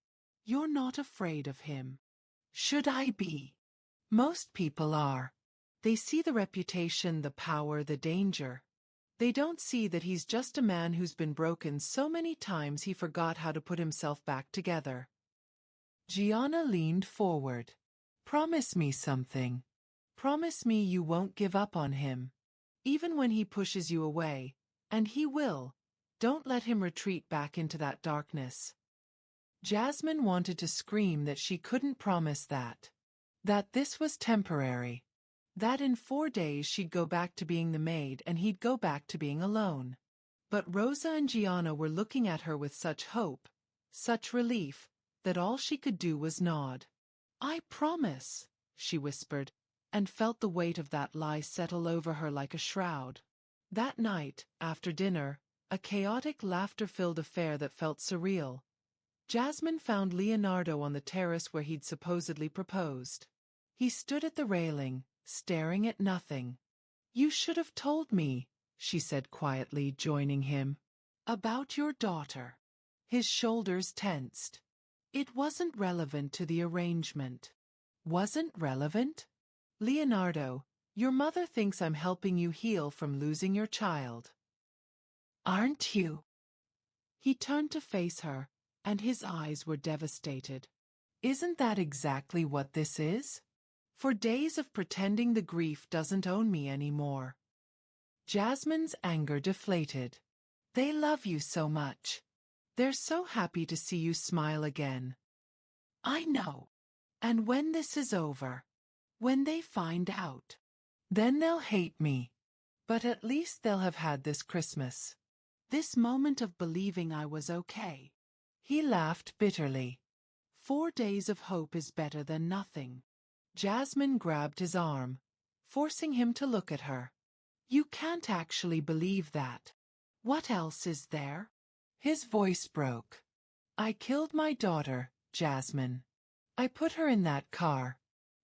A: You're not afraid of him. Should I be? Most people are. They see the reputation, the power, the danger. They don't see that he's just a man who's been broken so many times he forgot how to put himself back together. Gianna leaned forward. Promise me something. Promise me you won't give up on him. Even when he pushes you away, and he will, don't let him retreat back into that darkness. Jasmine wanted to scream that she couldn't promise that. That this was temporary. That in 4 days she'd go back to being the maid and he'd go back to being alone. But Rosa and Gianna were looking at her with such hope, such relief, that all she could do was nod. I promise, she whispered, and felt the weight of that lie settle over her like a shroud. That night, after dinner, a chaotic, laughter-filled affair that felt surreal. Jasmine found Leonardo on the terrace where he'd supposedly proposed. He stood at the railing, staring at nothing. You should have told me, she said quietly, joining him. About your daughter. His shoulders tensed. It wasn't relevant to the arrangement. Wasn't relevant? Leonardo, your mother thinks I'm helping you heal from losing your child. Aren't you? He turned to face her, and his eyes were devastated. Isn't that exactly what this is? For days of pretending the grief doesn't own me anymore. Jasmine's anger deflated. They love you so much. They're so happy to see you smile again. I know. And when this is over, when they find out, then they'll hate me. But at least they'll have had this Christmas. This moment of believing I was okay. He laughed bitterly. 4 days of hope is better than nothing. Jasmine grabbed his arm, forcing him to look at her. You can't actually believe that. What else is there? His voice broke. I killed my daughter, Jasmine. I put her in that car.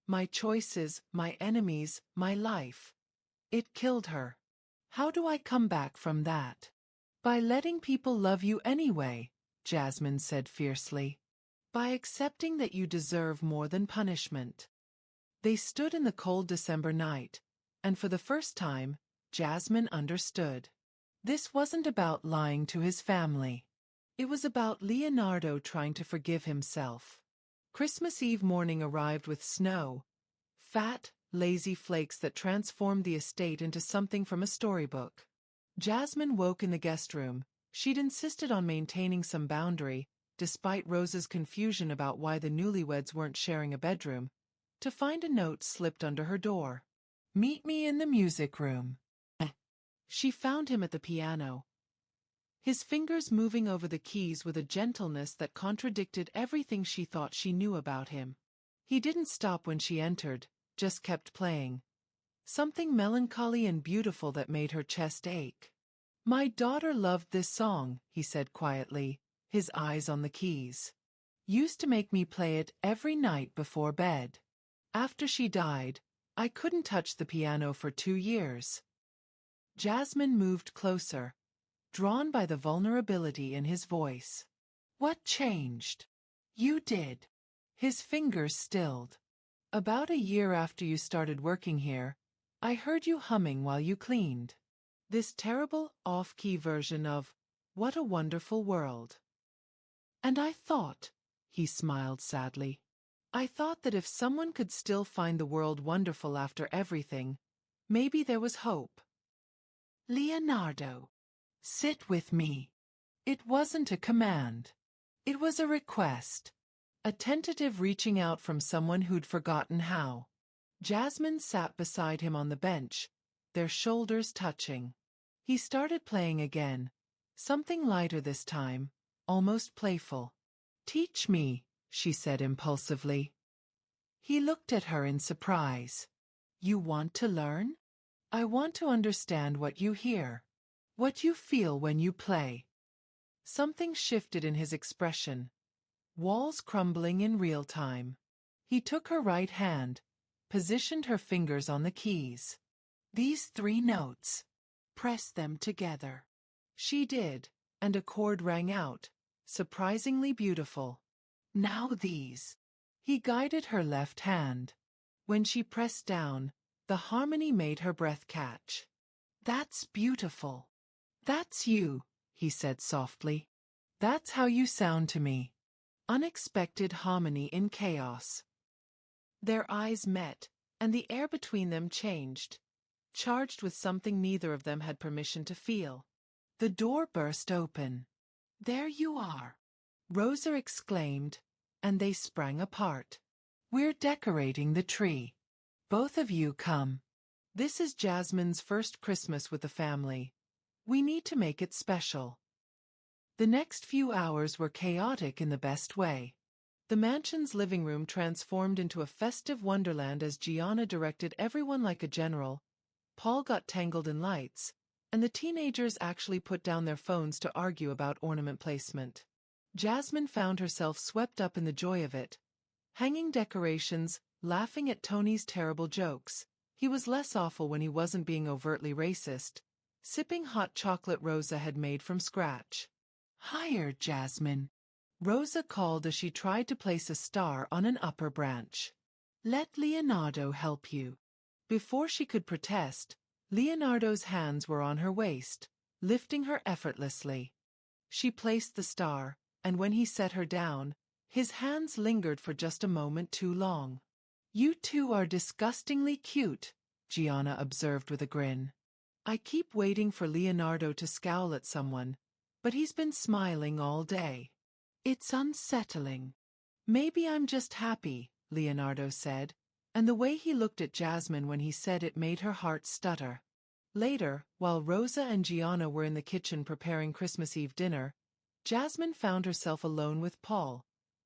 A: My choices, my enemies, my life. It killed her. How do I come back from that? By letting people love you anyway, Jasmine said fiercely. By accepting that you deserve more than punishment. They stood in the cold December night, and for the first time, Jasmine understood. This wasn't about lying to his family. It was about Leonardo trying to forgive himself. Christmas Eve morning arrived with snow, fat, lazy flakes that transformed the estate into something from a storybook. Jasmine woke in the guest room. She'd insisted on maintaining some boundary, despite Rosa's confusion about why the newlyweds weren't sharing a bedroom, to find a note slipped under her door. Meet me in the music room. She found him at the piano, his fingers moving over the keys with a gentleness that contradicted everything she thought she knew about him. He didn't stop when she entered, just kept playing. Something melancholy and beautiful that made her chest ache. My daughter loved this song, he said quietly, his eyes on the keys. Used to make me play it every night before bed. After she died, I couldn't touch the piano for 2 years. Jasmine moved closer, drawn by the vulnerability in his voice. What changed? You did. His fingers stilled. About a year after you started working here, I heard you humming while you cleaned. This terrible, off-key version of What a Wonderful World. And I thought, he smiled sadly, I thought that if someone could still find the world wonderful after everything, maybe there was hope. Leonardo, sit with me. It wasn't a command. It was a request. A tentative reaching out from someone who'd forgotten how. Jasmine sat beside him on the bench, their shoulders touching. He started playing again, something lighter this time, almost playful. Teach me, she said impulsively. He looked at her in surprise. You want to learn? I want to understand what you hear, what you feel when you play. Something shifted in his expression. Walls crumbling in real time. He took her right hand, positioned her fingers on the keys. These 3 notes. Press them together. She did, and a chord rang out, surprisingly beautiful. Now these. He guided her left hand. When she pressed down, the harmony made her breath catch. That's beautiful. That's you, he said softly. That's how you sound to me. Unexpected harmony in chaos. Their eyes met, and the air between them changed, charged with something neither of them had permission to feel. The door burst open. There you are, Rosa exclaimed, and they sprang apart. We're decorating the tree. Both of you come. This is Jasmine's first Christmas with the family. We need to make it special. The next few hours were chaotic in the best way. The mansion's living room transformed into a festive wonderland as Gianna directed everyone like a general. Paul got tangled in lights, and the teenagers actually put down their phones to argue about ornament placement. Jasmine found herself swept up in the joy of it, hanging decorations, laughing at Tony's terrible jokes. He was less awful when he wasn't being overtly racist, sipping hot chocolate Rosa had made from scratch. Higher, Jasmine, Rosa called as she tried to place a star on an upper branch. Let Leonardo help you. Before she could protest, Leonardo's hands were on her waist, lifting her effortlessly. She placed the star, and when he set her down, his hands lingered for just a moment too long. You two are disgustingly cute, Gianna observed with a grin. I keep waiting for Leonardo to scowl at someone, but he's been smiling all day. It's unsettling. Maybe I'm just happy, Leonardo said, and the way he looked at Jasmine when he said it made her heart stutter. Later, while Rosa and Gianna were in the kitchen preparing Christmas Eve dinner, Jasmine found herself alone with Paul,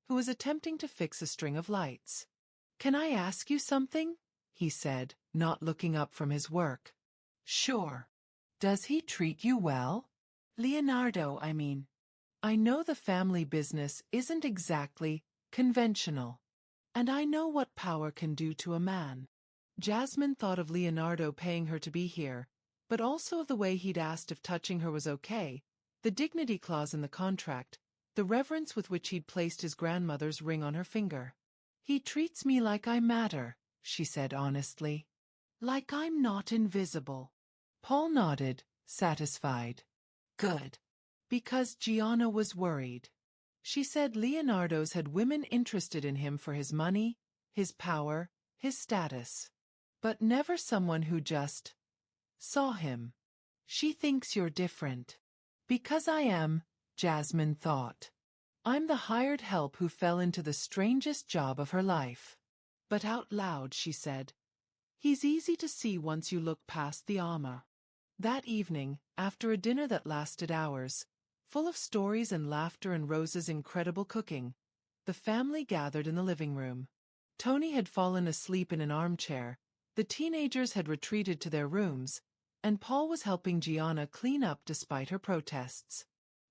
A: who was attempting to fix a string of lights. Can I ask you something? He said, not looking up from his work. Sure. Does he treat you well? Leonardo, I mean. I know the family business isn't exactly conventional, and I know what power can do to a man. Jasmine thought of Leonardo paying her to be here, but also of the way he'd asked if touching her was okay, the dignity clause in the contract, the reverence with which he'd placed his grandmother's ring on her finger. He treats me like I matter, she said honestly. Like I'm not invisible. Paul nodded, satisfied. Good. Because Gianna was worried. She said Leonardo's had women interested in him for his money, his power, his status. But never someone who just saw him. She thinks you're different. Because I am, Jasmine thought. I'm the hired help who fell into the strangest job of her life. But out loud she said, he's easy to see once you look past the armor. That evening, after a dinner that lasted hours, full of stories and laughter and Rosa's incredible cooking, the family gathered in the living room. Tony had fallen asleep in an armchair, the teenagers had retreated to their rooms, and Paul was helping Gianna clean up despite her protests.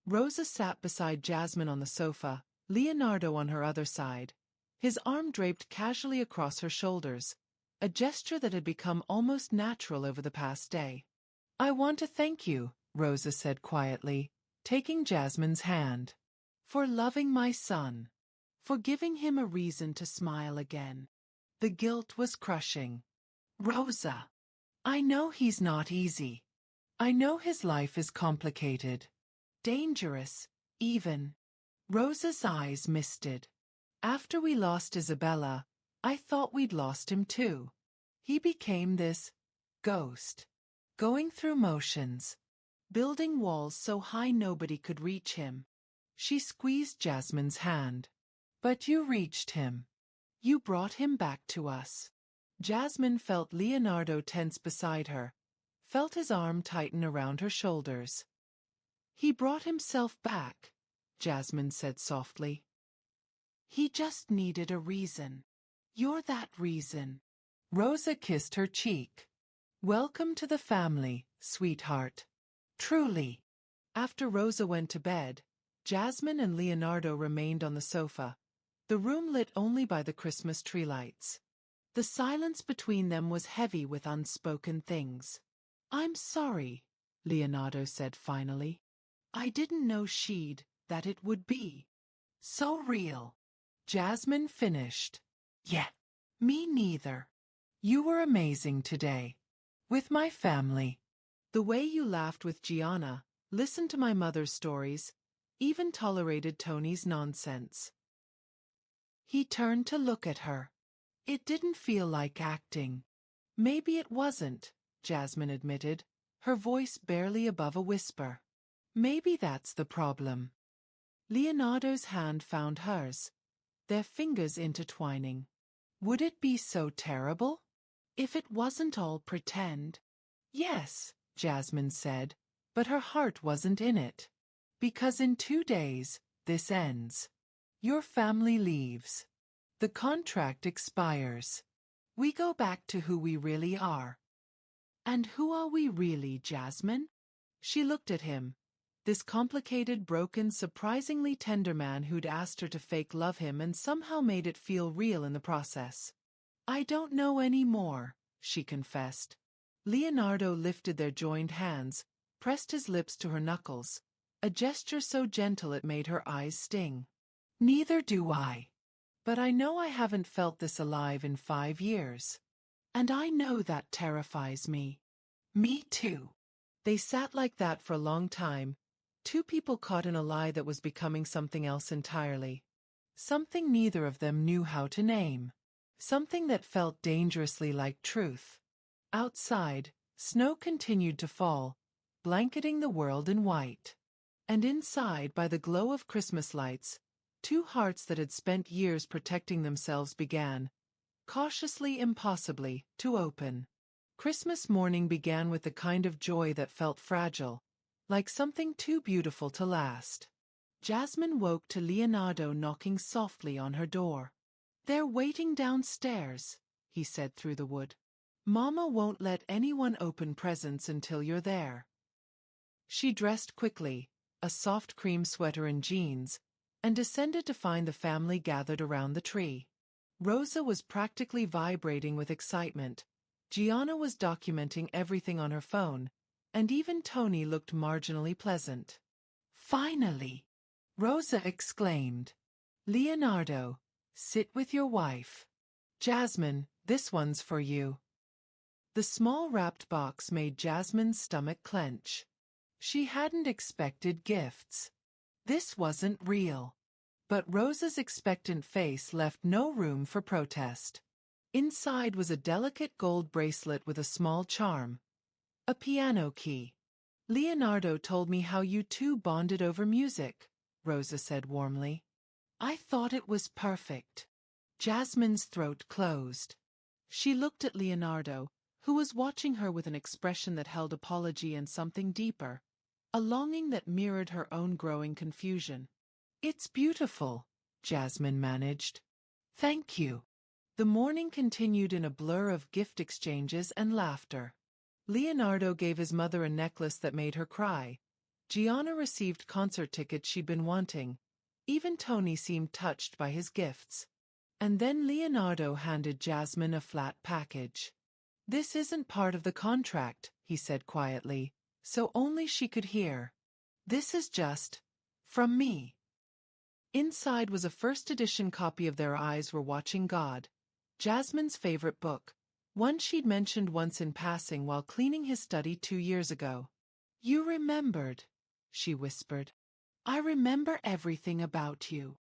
A: Rosa sat beside Jasmine on the sofa, Leonardo on her other side, his arm draped casually across her shoulders, a gesture that had become almost natural over the past day. I want to thank you, Rosa said quietly, taking Jasmine's hand. For loving my son. For giving him a reason to smile again. The guilt was crushing. Rosa. I know he's not easy. I know his life is complicated. Dangerous, even. Rosa's eyes misted. After we lost Isabella, I thought we'd lost him too. He became this ghost. Going through motions. Building walls so high nobody could reach him. She squeezed Jasmine's hand. But you reached him. You brought him back to us. Jasmine felt Leonardo tense beside her, felt his arm tighten around her shoulders. He brought himself back, Jasmine said softly. He just needed a reason. You're that reason. Rosa kissed her cheek. Welcome to the family, sweetheart. Truly. After Rosa went to bed, Jasmine and Leonardo remained on the sofa, the room lit only by the Christmas tree lights. The silence between them was heavy with unspoken things. I'm sorry, Leonardo said finally. I didn't know that it would be so real. Jasmine finished. Yeah, me neither. You were amazing today. With my family. The way you laughed with Gianna, listened to my mother's stories, even tolerated Tony's nonsense. He turned to look at her. It didn't feel like acting. Maybe it wasn't, Jasmine admitted, her voice barely above a whisper. Maybe that's the problem. Leonardo's hand found hers, their fingers intertwining. Would it be so terrible? If it wasn't all pretend? Yes, Jasmine said, but her heart wasn't in it. Because in 2 days, this ends. Your family leaves. The contract expires. We go back to who we really are. And who are we really, Jasmine? She looked at him, this complicated, broken, surprisingly tender man who'd asked her to fake love him and somehow made it feel real in the process. I don't know any more, she confessed. Leonardo lifted their joined hands, pressed his lips to her knuckles, a gesture so gentle it made her eyes sting. Neither do I. But I know I haven't felt this alive in 5 years. And I know that terrifies me. Me too. They sat like that for a long time, two people caught in a lie that was becoming something else entirely. Something neither of them knew how to name. Something that felt dangerously like truth. Outside, snow continued to fall, blanketing the world in white. And inside, by the glow of Christmas lights, two hearts that had spent years protecting themselves began, cautiously, impossibly, to open. Christmas morning began with the kind of joy that felt fragile, like something too beautiful to last. Jasmine woke to Leonardo knocking softly on her door. They're waiting downstairs, he said through the wood. Mama won't let anyone open presents until you're there. She dressed quickly, a soft cream sweater and jeans, and descended to find the family gathered around the tree. Rosa was practically vibrating with excitement. Gianna was documenting everything on her phone, and even Tony looked marginally pleasant. Finally! Rosa exclaimed. Leonardo, sit with your wife. Jasmine, this one's for you. The small wrapped box made Jasmine's stomach clench. She hadn't expected gifts. This wasn't real. But Rosa's expectant face left no room for protest. Inside was a delicate gold bracelet with a small charm. A piano key. Leonardo told me how you two bonded over music, Rosa said warmly. I thought it was perfect. Jasmine's throat closed. She looked at Leonardo, who was watching her with an expression that held apology and something deeper, a longing that mirrored her own growing confusion. It's beautiful, Jasmine managed. Thank you. The morning continued in a blur of gift exchanges and laughter. Leonardo gave his mother a necklace that made her cry. Gianna received concert tickets she'd been wanting. Even Tony seemed touched by his gifts. And then Leonardo handed Jasmine a flat package. This isn't part of the contract, he said quietly, so only she could hear. This is just from me. Inside was a first-edition copy of Their Eyes Were Watching God, Jasmine's favorite book, one she'd mentioned once in passing while cleaning his study 2 years ago. "You remembered," she whispered. "I remember everything about you."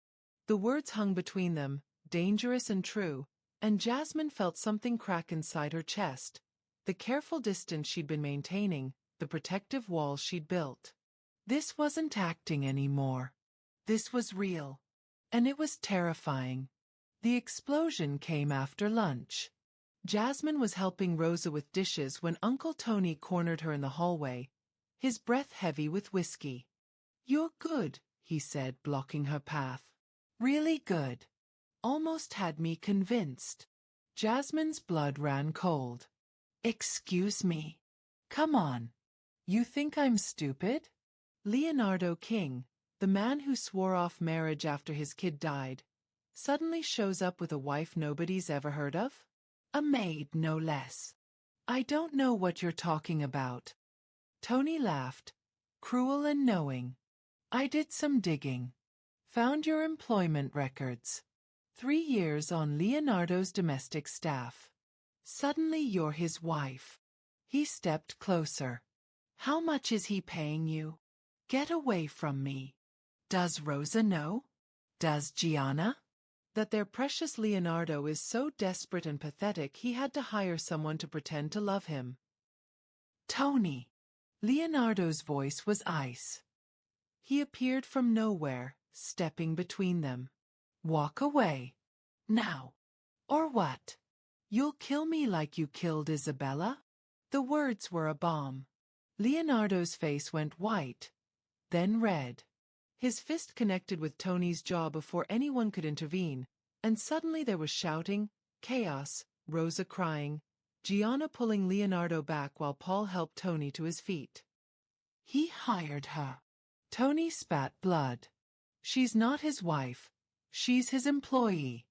A: The words hung between them, dangerous and true, and Jasmine felt something crack inside her chest. The careful distance she'd been maintaining, the protective wall she'd built. This wasn't acting anymore. This was real. And it was terrifying. The explosion came after lunch. Jasmine was helping Rosa with dishes when Uncle Tony cornered her in the hallway, his breath heavy with whiskey. "You're good," he said, blocking her path. "Really good. Almost had me convinced." Jasmine's blood ran cold. "Excuse me. Come on. You think I'm stupid?" Leonardo King, the man who swore off marriage after his kid died, suddenly shows up with a wife nobody's ever heard of? A maid, no less. "I don't know what you're talking about." Tony laughed, cruel and knowing. "I did some digging. Found your employment records. 3 years on Leonardo's domestic staff. Suddenly you're his wife." He stepped closer. "How much is he paying you?" "Get away from me." "Does Rosa know? Does Gianna?" That their precious Leonardo is so desperate and pathetic he had to hire someone to pretend to love him. "Tony." Leonardo's voice was ice. He appeared from nowhere, stepping between them. "Walk away. Now. Or what? You'll kill me like you killed Isabella?" The words were a bomb. Leonardo's face went white, then red. His fist connected with Tony's jaw before anyone could intervene, and suddenly there was shouting, chaos, Rosa crying, Gianna pulling Leonardo back while Paul helped Tony to his feet. "He hired her." Tony spat blood. "She's not his wife. She's his employee.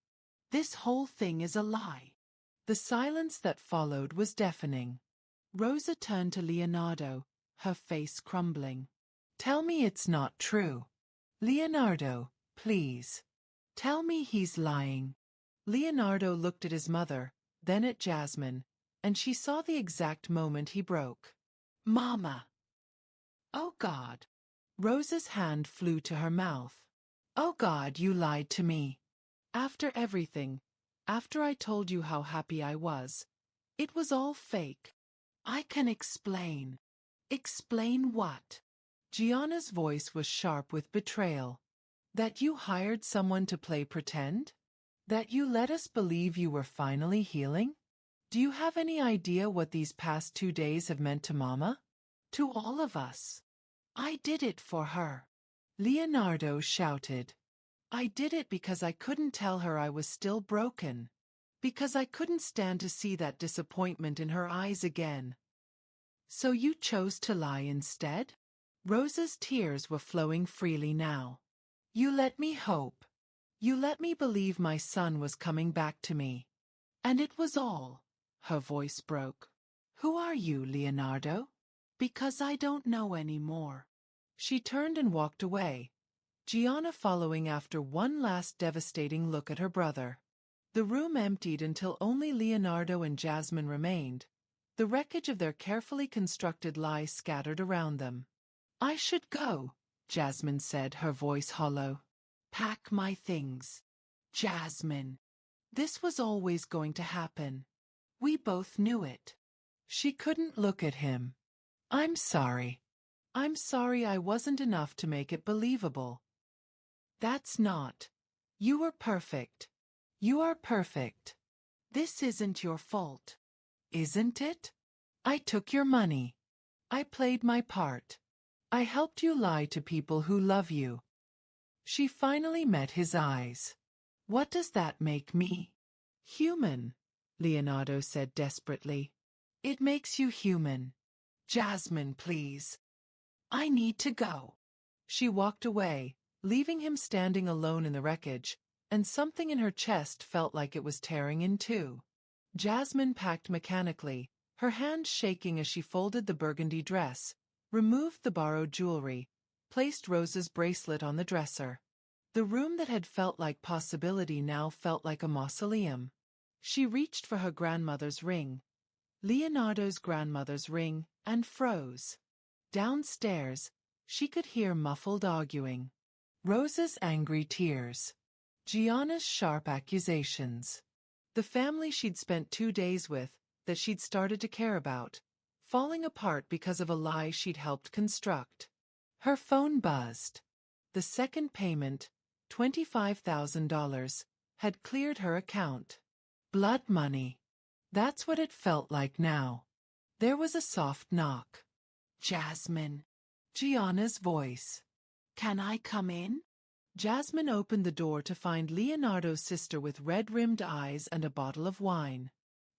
A: This whole thing is a lie." The silence that followed was deafening. Rosa turned to Leonardo, her face crumbling. "Tell me it's not true. Leonardo, please. Tell me he's lying." Leonardo looked at his mother, then at Jasmine, and she saw the exact moment he broke. "Mama." "Oh God." Rosa's hand flew to her mouth. "Oh God, you lied to me. After everything, after I told you how happy I was. It was all fake." "I can explain." "Explain what?" Gianna's voice was sharp with betrayal. "That you hired someone to play pretend? That you let us believe you were finally healing? Do you have any idea what these past 2 days have meant to Mama? To all of us? I did it for her." Leonardo shouted. "I did it because I couldn't tell her I was still broken. Because I couldn't stand to see that disappointment in her eyes again." "So you chose to lie instead?" Rosa's tears were flowing freely now. "You let me hope. You let me believe my son was coming back to me. And it was all." Her voice broke. "Who are you, Leonardo?" "Because I don't know anymore." She turned and walked away, Gianna following after one last devastating look at her brother. The room emptied until only Leonardo and Jasmine remained, the wreckage of their carefully constructed lie scattered around them. "I should go," Jasmine said, her voice hollow. "Pack my things." "Jasmine. This was always going to happen. We both knew it." She couldn't look at him. "I'm sorry. I'm sorry I wasn't enough to make it believable." "That's not. You were perfect. You are perfect. This isn't your fault." "Isn't it? I took your money. I played my part. I helped you lie to people who love you." She finally met his eyes. "What does that make me?" "Human," Leonardo said desperately. "It makes you human." "Jasmine, please. I need to go." She walked away, leaving him standing alone in the wreckage, and something in her chest felt like it was tearing in two. Jasmine packed mechanically, her hands shaking as she folded the burgundy dress, removed the borrowed jewelry, placed Rosa's bracelet on the dresser. The room that had felt like possibility now felt like a mausoleum. She reached for her grandmother's ring, Leonardo's grandmother's ring, and froze. Downstairs, she could hear muffled arguing. Rosa's angry tears. Gianna's sharp accusations. The family she'd spent 2 days with, that she'd started to care about, falling apart because of a lie she'd helped construct. Her phone buzzed. The second payment, $25,000, had cleared her account. Blood money. That's what it felt like now. There was a soft knock. Jasmine. Gianna's voice. Can I come in? Jasmine opened the door to find Leonardo's sister with red-rimmed eyes and a bottle of wine.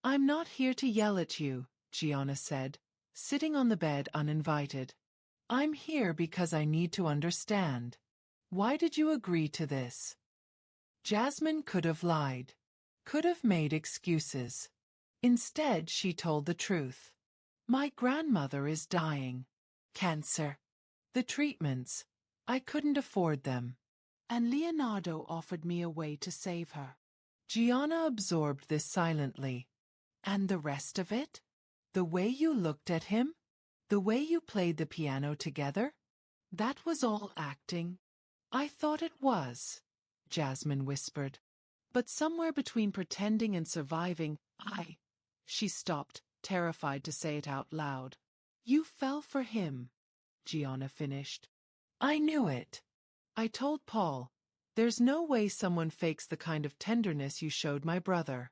A: I'm not here to yell at you, Gianna said, sitting on the bed uninvited. I'm here because I need to understand. Why did you agree to this? Jasmine could have lied. Could have made excuses. Instead, she told the truth. My grandmother is dying. Cancer. The treatments. I couldn't afford them. And Leonardo offered me a way to save her. Gianna absorbed this silently. And the rest of it? The way you looked at him? The way you played the piano together? That was all acting. I thought it was, Jasmine whispered. But somewhere between pretending and surviving, She stopped, terrified to say it out loud. You fell for him, Gianna finished. I knew it. I told Paul, there's no way someone fakes the kind of tenderness you showed my brother.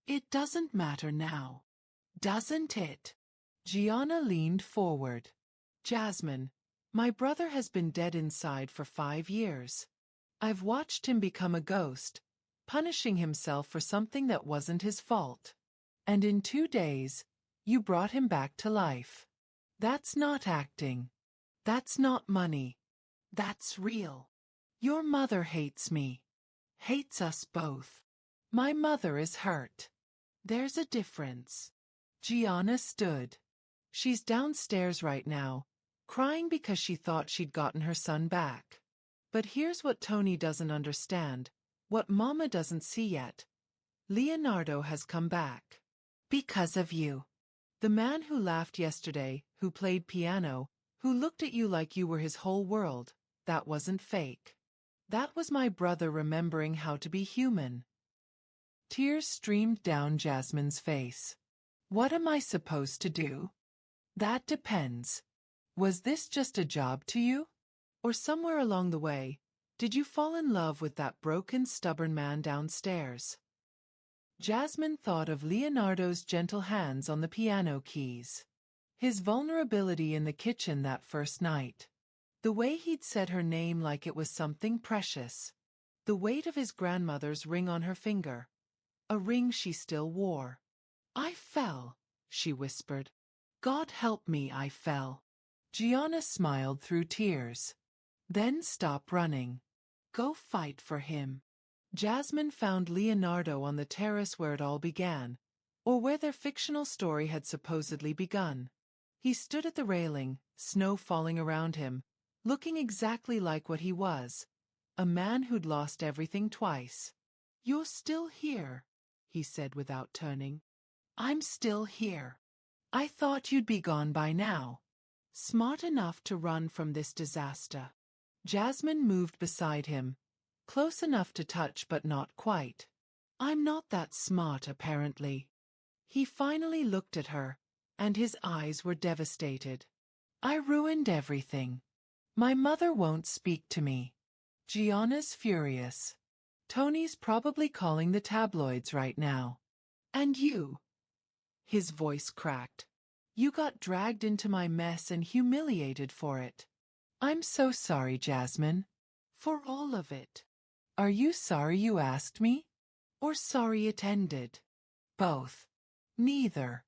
A: It doesn't matter now, doesn't it? Gianna leaned forward. Jasmine, my brother has been dead inside for 5 years. I've watched him become a ghost, punishing himself for something that wasn't his fault. And in 2 days, you brought him back to life. That's not acting. That's not money. That's real. Your mother hates me. Hates us both. My mother is hurt. There's a difference. Gianna stood. She's downstairs right now, crying because she thought she'd gotten her son back. But here's what Tony doesn't understand, what Mama doesn't see yet. Leonardo has come back. Because of you. The man who laughed yesterday, who played piano, who looked at you like you were his whole world, that wasn't fake. That was my brother remembering how to be human. Tears streamed down Jasmine's face. What am I supposed to do? That depends. Was this just a job to you? Or somewhere along the way, did you fall in love with that broken, stubborn man downstairs? Jasmine thought of Leonardo's gentle hands on the piano keys. His vulnerability in the kitchen that first night. The way he'd said her name like it was something precious. The weight of his grandmother's ring on her finger. A ring she still wore. I fell, she whispered. God help me, I fell. Gianna smiled through tears. Then stop running. Go fight for him. Jasmine found Leonardo on the terrace where it all began, or where their fictional story had supposedly begun. He stood at the railing, snow falling around him, looking exactly like what he was, a man who'd lost everything twice. You're still here, he said without turning. I'm still here. I thought you'd be gone by now. Smart enough to run from this disaster. Jasmine moved beside him, close enough to touch but not quite. I'm not that smart, apparently. He finally looked at her, and his eyes were devastated. I ruined everything. My mother won't speak to me. Gianna's furious. Tony's probably calling the tabloids right now. And you? His voice cracked. You got dragged into my mess and humiliated for it. I'm so sorry, Jasmine. For all of it. Are you sorry you asked me? Or sorry it ended? Both. Neither.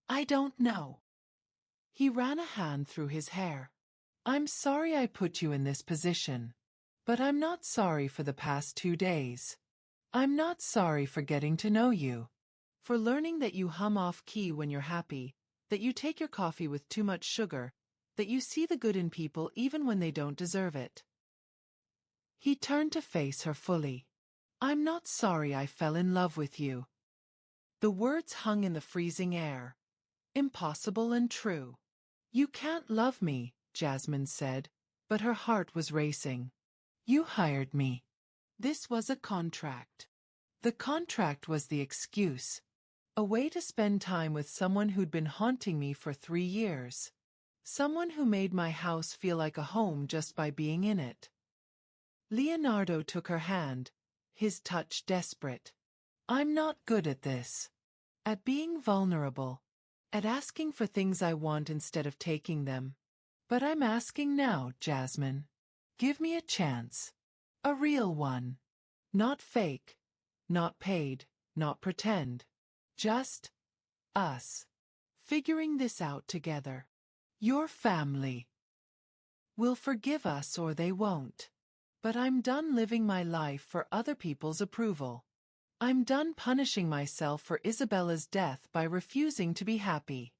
A: I don't know. He ran a hand through his hair. I'm sorry I put you in this position. But I'm not sorry for the past 2 days. I'm not sorry for getting to know you. For learning that you hum off key when you're happy, that you take your coffee with too much sugar, that you see the good in people even when they don't deserve it. He turned to face her fully. I'm not sorry I fell in love with you. The words hung in the freezing air. Impossible and true. You can't love me, Jasmine said, but her heart was racing. You hired me. This was a contract. The contract was the excuse. A way to spend time with someone who'd been haunting me for 3 years. Someone who made my house feel like a home just by being in it. Leonardo took her hand, his touch desperate. I'm not good at this. At being vulnerable. At asking for things I want instead of taking them. But I'm asking now, Jasmine. Give me a chance. A real one. Not fake. Not paid. Not pretend. Just us. Figuring this out together. Your family will forgive us or they won't. But I'm done living my life for other people's approval. I'm done punishing myself for Isabella's death by refusing to be happy.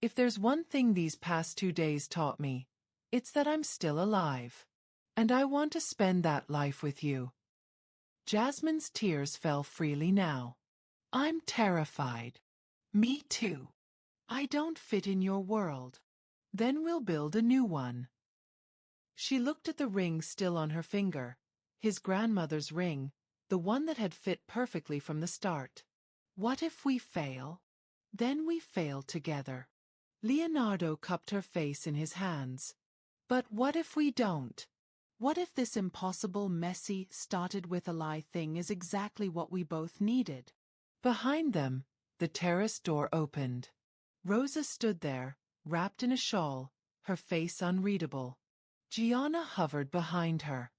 A: If there's one thing these past 2 days taught me, it's that I'm still alive. And I want to spend that life with you. Jasmine's tears fell freely now. I'm terrified. Me too. I don't fit in your world. Then we'll build a new one. She looked at the ring still on her finger, his grandmother's ring, the one that had fit perfectly from the start. What if we fail? Then we fail together. Leonardo cupped her face in his hands. But what if we don't? What if this impossible, messy, started-with-a-lie thing is exactly what we both needed? Behind them, the terrace door opened. Rosa stood there, wrapped in a shawl, her face unreadable. Gianna hovered behind her.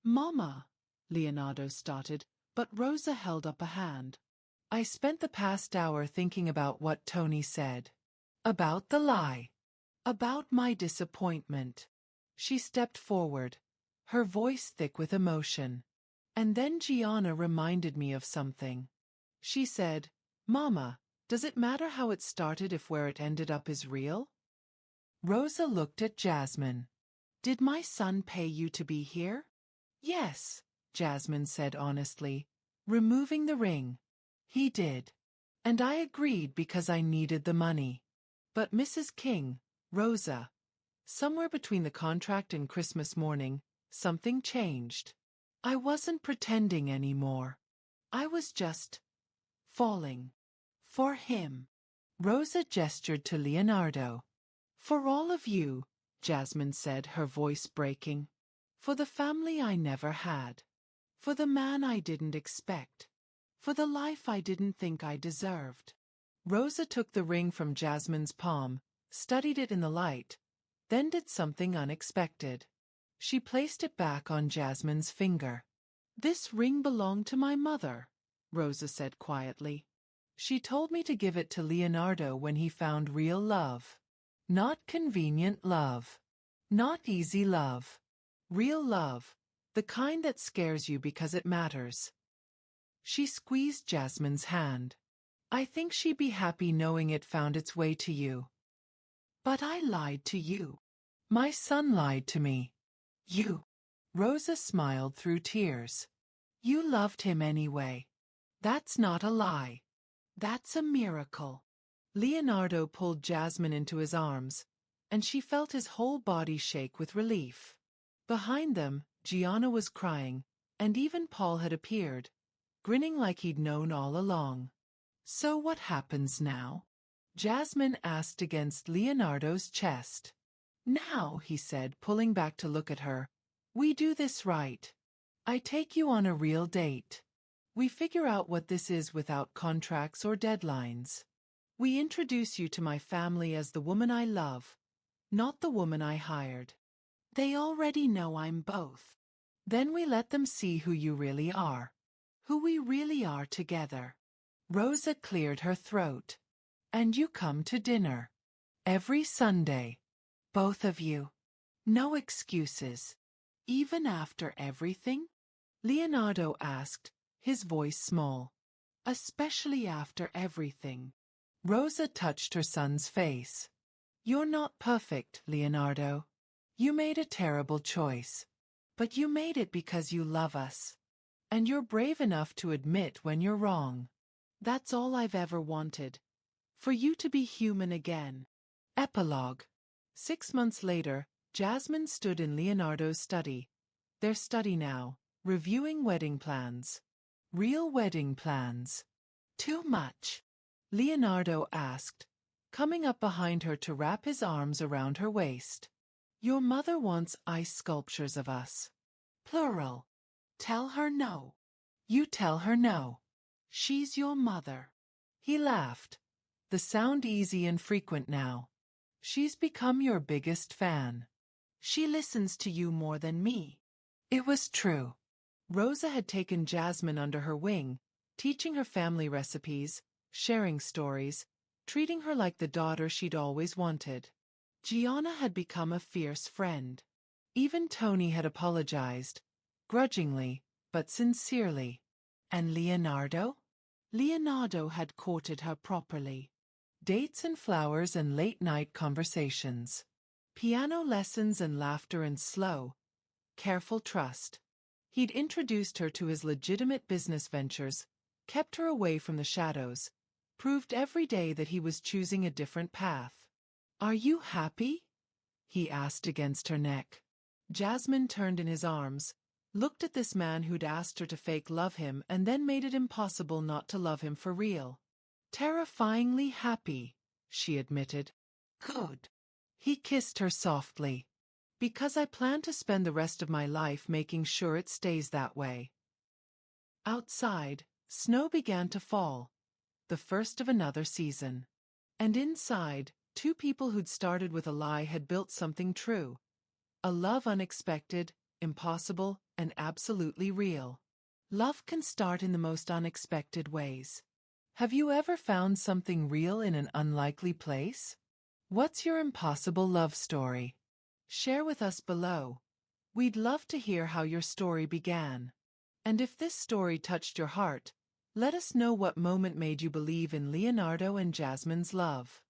A: Mama, Leonardo started, but Rosa held up a hand. I spent the past hour thinking about what Tony said. About the lie. About my disappointment. She stepped forward, her voice thick with emotion. And then Gianna reminded me of something. She said, Mama, does it matter how it started if where it ended up is real? Rosa looked at Jasmine. Did my son pay you to be here? Yes, Jasmine said honestly, removing the ring. He did. And I agreed because I needed the money. But Mrs. King, Rosa, somewhere between the contract and Christmas morning, something changed. I wasn't pretending anymore. I was just falling. For him. Rosa gestured to Leonardo. For all of you, Jasmine said, her voice breaking. For the family I never had. For the man I didn't expect. For the life I didn't think I deserved. Rosa took the ring from Jasmine's palm, studied it in the light, then did something unexpected. She placed it back on Jasmine's finger. This ring belonged to my mother, Rosa said quietly. She told me to give it to Leonardo when he found real love. Not convenient love. Not easy love. Real love, the kind that scares you because it matters. She squeezed Jasmine's hand. I think she'd be happy knowing it found its way to you. But I lied to you. My son lied to me. You. Rosa smiled through tears. You loved him anyway. That's not a lie. That's a miracle. Leonardo pulled Jasmine into his arms, and she felt his whole body shake with relief. Behind them, Gianna was crying, and even Paul had appeared, grinning like he'd known all along. So what happens now? Jasmine asked against Leonardo's chest. Now, he said, pulling back to look at her, we do this right. I take you on a real date. We figure out what this is without contracts or deadlines. We introduce you to my family as the woman I love, not the woman I hired. They already know I'm both. Then we let them see who you really are. Who we really are together. Rosa cleared her throat. And you come to dinner. Every Sunday. Both of you. No excuses. Even after everything? Leonardo asked, his voice small. Especially after everything. Rosa touched her son's face. You're not perfect, Leonardo. You made a terrible choice. But you made it because you love us. And you're brave enough to admit when you're wrong. That's all I've ever wanted. For you to be human again. Epilogue. 6 months later, Jasmine stood in Leonardo's study. Their study now, reviewing wedding plans. Real wedding plans. Too much? Leonardo asked, coming up behind her to wrap his arms around her waist. Your mother wants ice sculptures of us. Plural. Tell her no. You tell her no. She's your mother. He laughed, the sound easy and frequent now. She's become your biggest fan. She listens to you more than me. It was true. Rosa had taken Jasmine under her wing, teaching her family recipes, sharing stories, treating her like the daughter she'd always wanted. Gianna had become a fierce friend. Even Tony had apologized, grudgingly, but sincerely. And Leonardo? Leonardo had courted her properly. Dates and flowers and late-night conversations. Piano lessons and laughter and slow, careful trust. He'd introduced her to his legitimate business ventures, kept her away from the shadows, proved every day that he was choosing a different path. Are you happy? He asked against her neck. Jasmine turned in his arms, looked at this man who'd asked her to fake love him and then made it impossible not to love him for real. Terrifyingly happy, she admitted. Good. He kissed her softly. Because I plan to spend the rest of my life making sure it stays that way. Outside, snow began to fall, the first of another season. And inside, two people who'd started with a lie had built something true. A love unexpected, impossible, and absolutely real. Love can start in the most unexpected ways. Have you ever found something real in an unlikely place? What's your impossible love story? Share with us below. We'd love to hear how your story began. And if this story touched your heart, let us know what moment made you believe in Leonardo and Jasmine's love.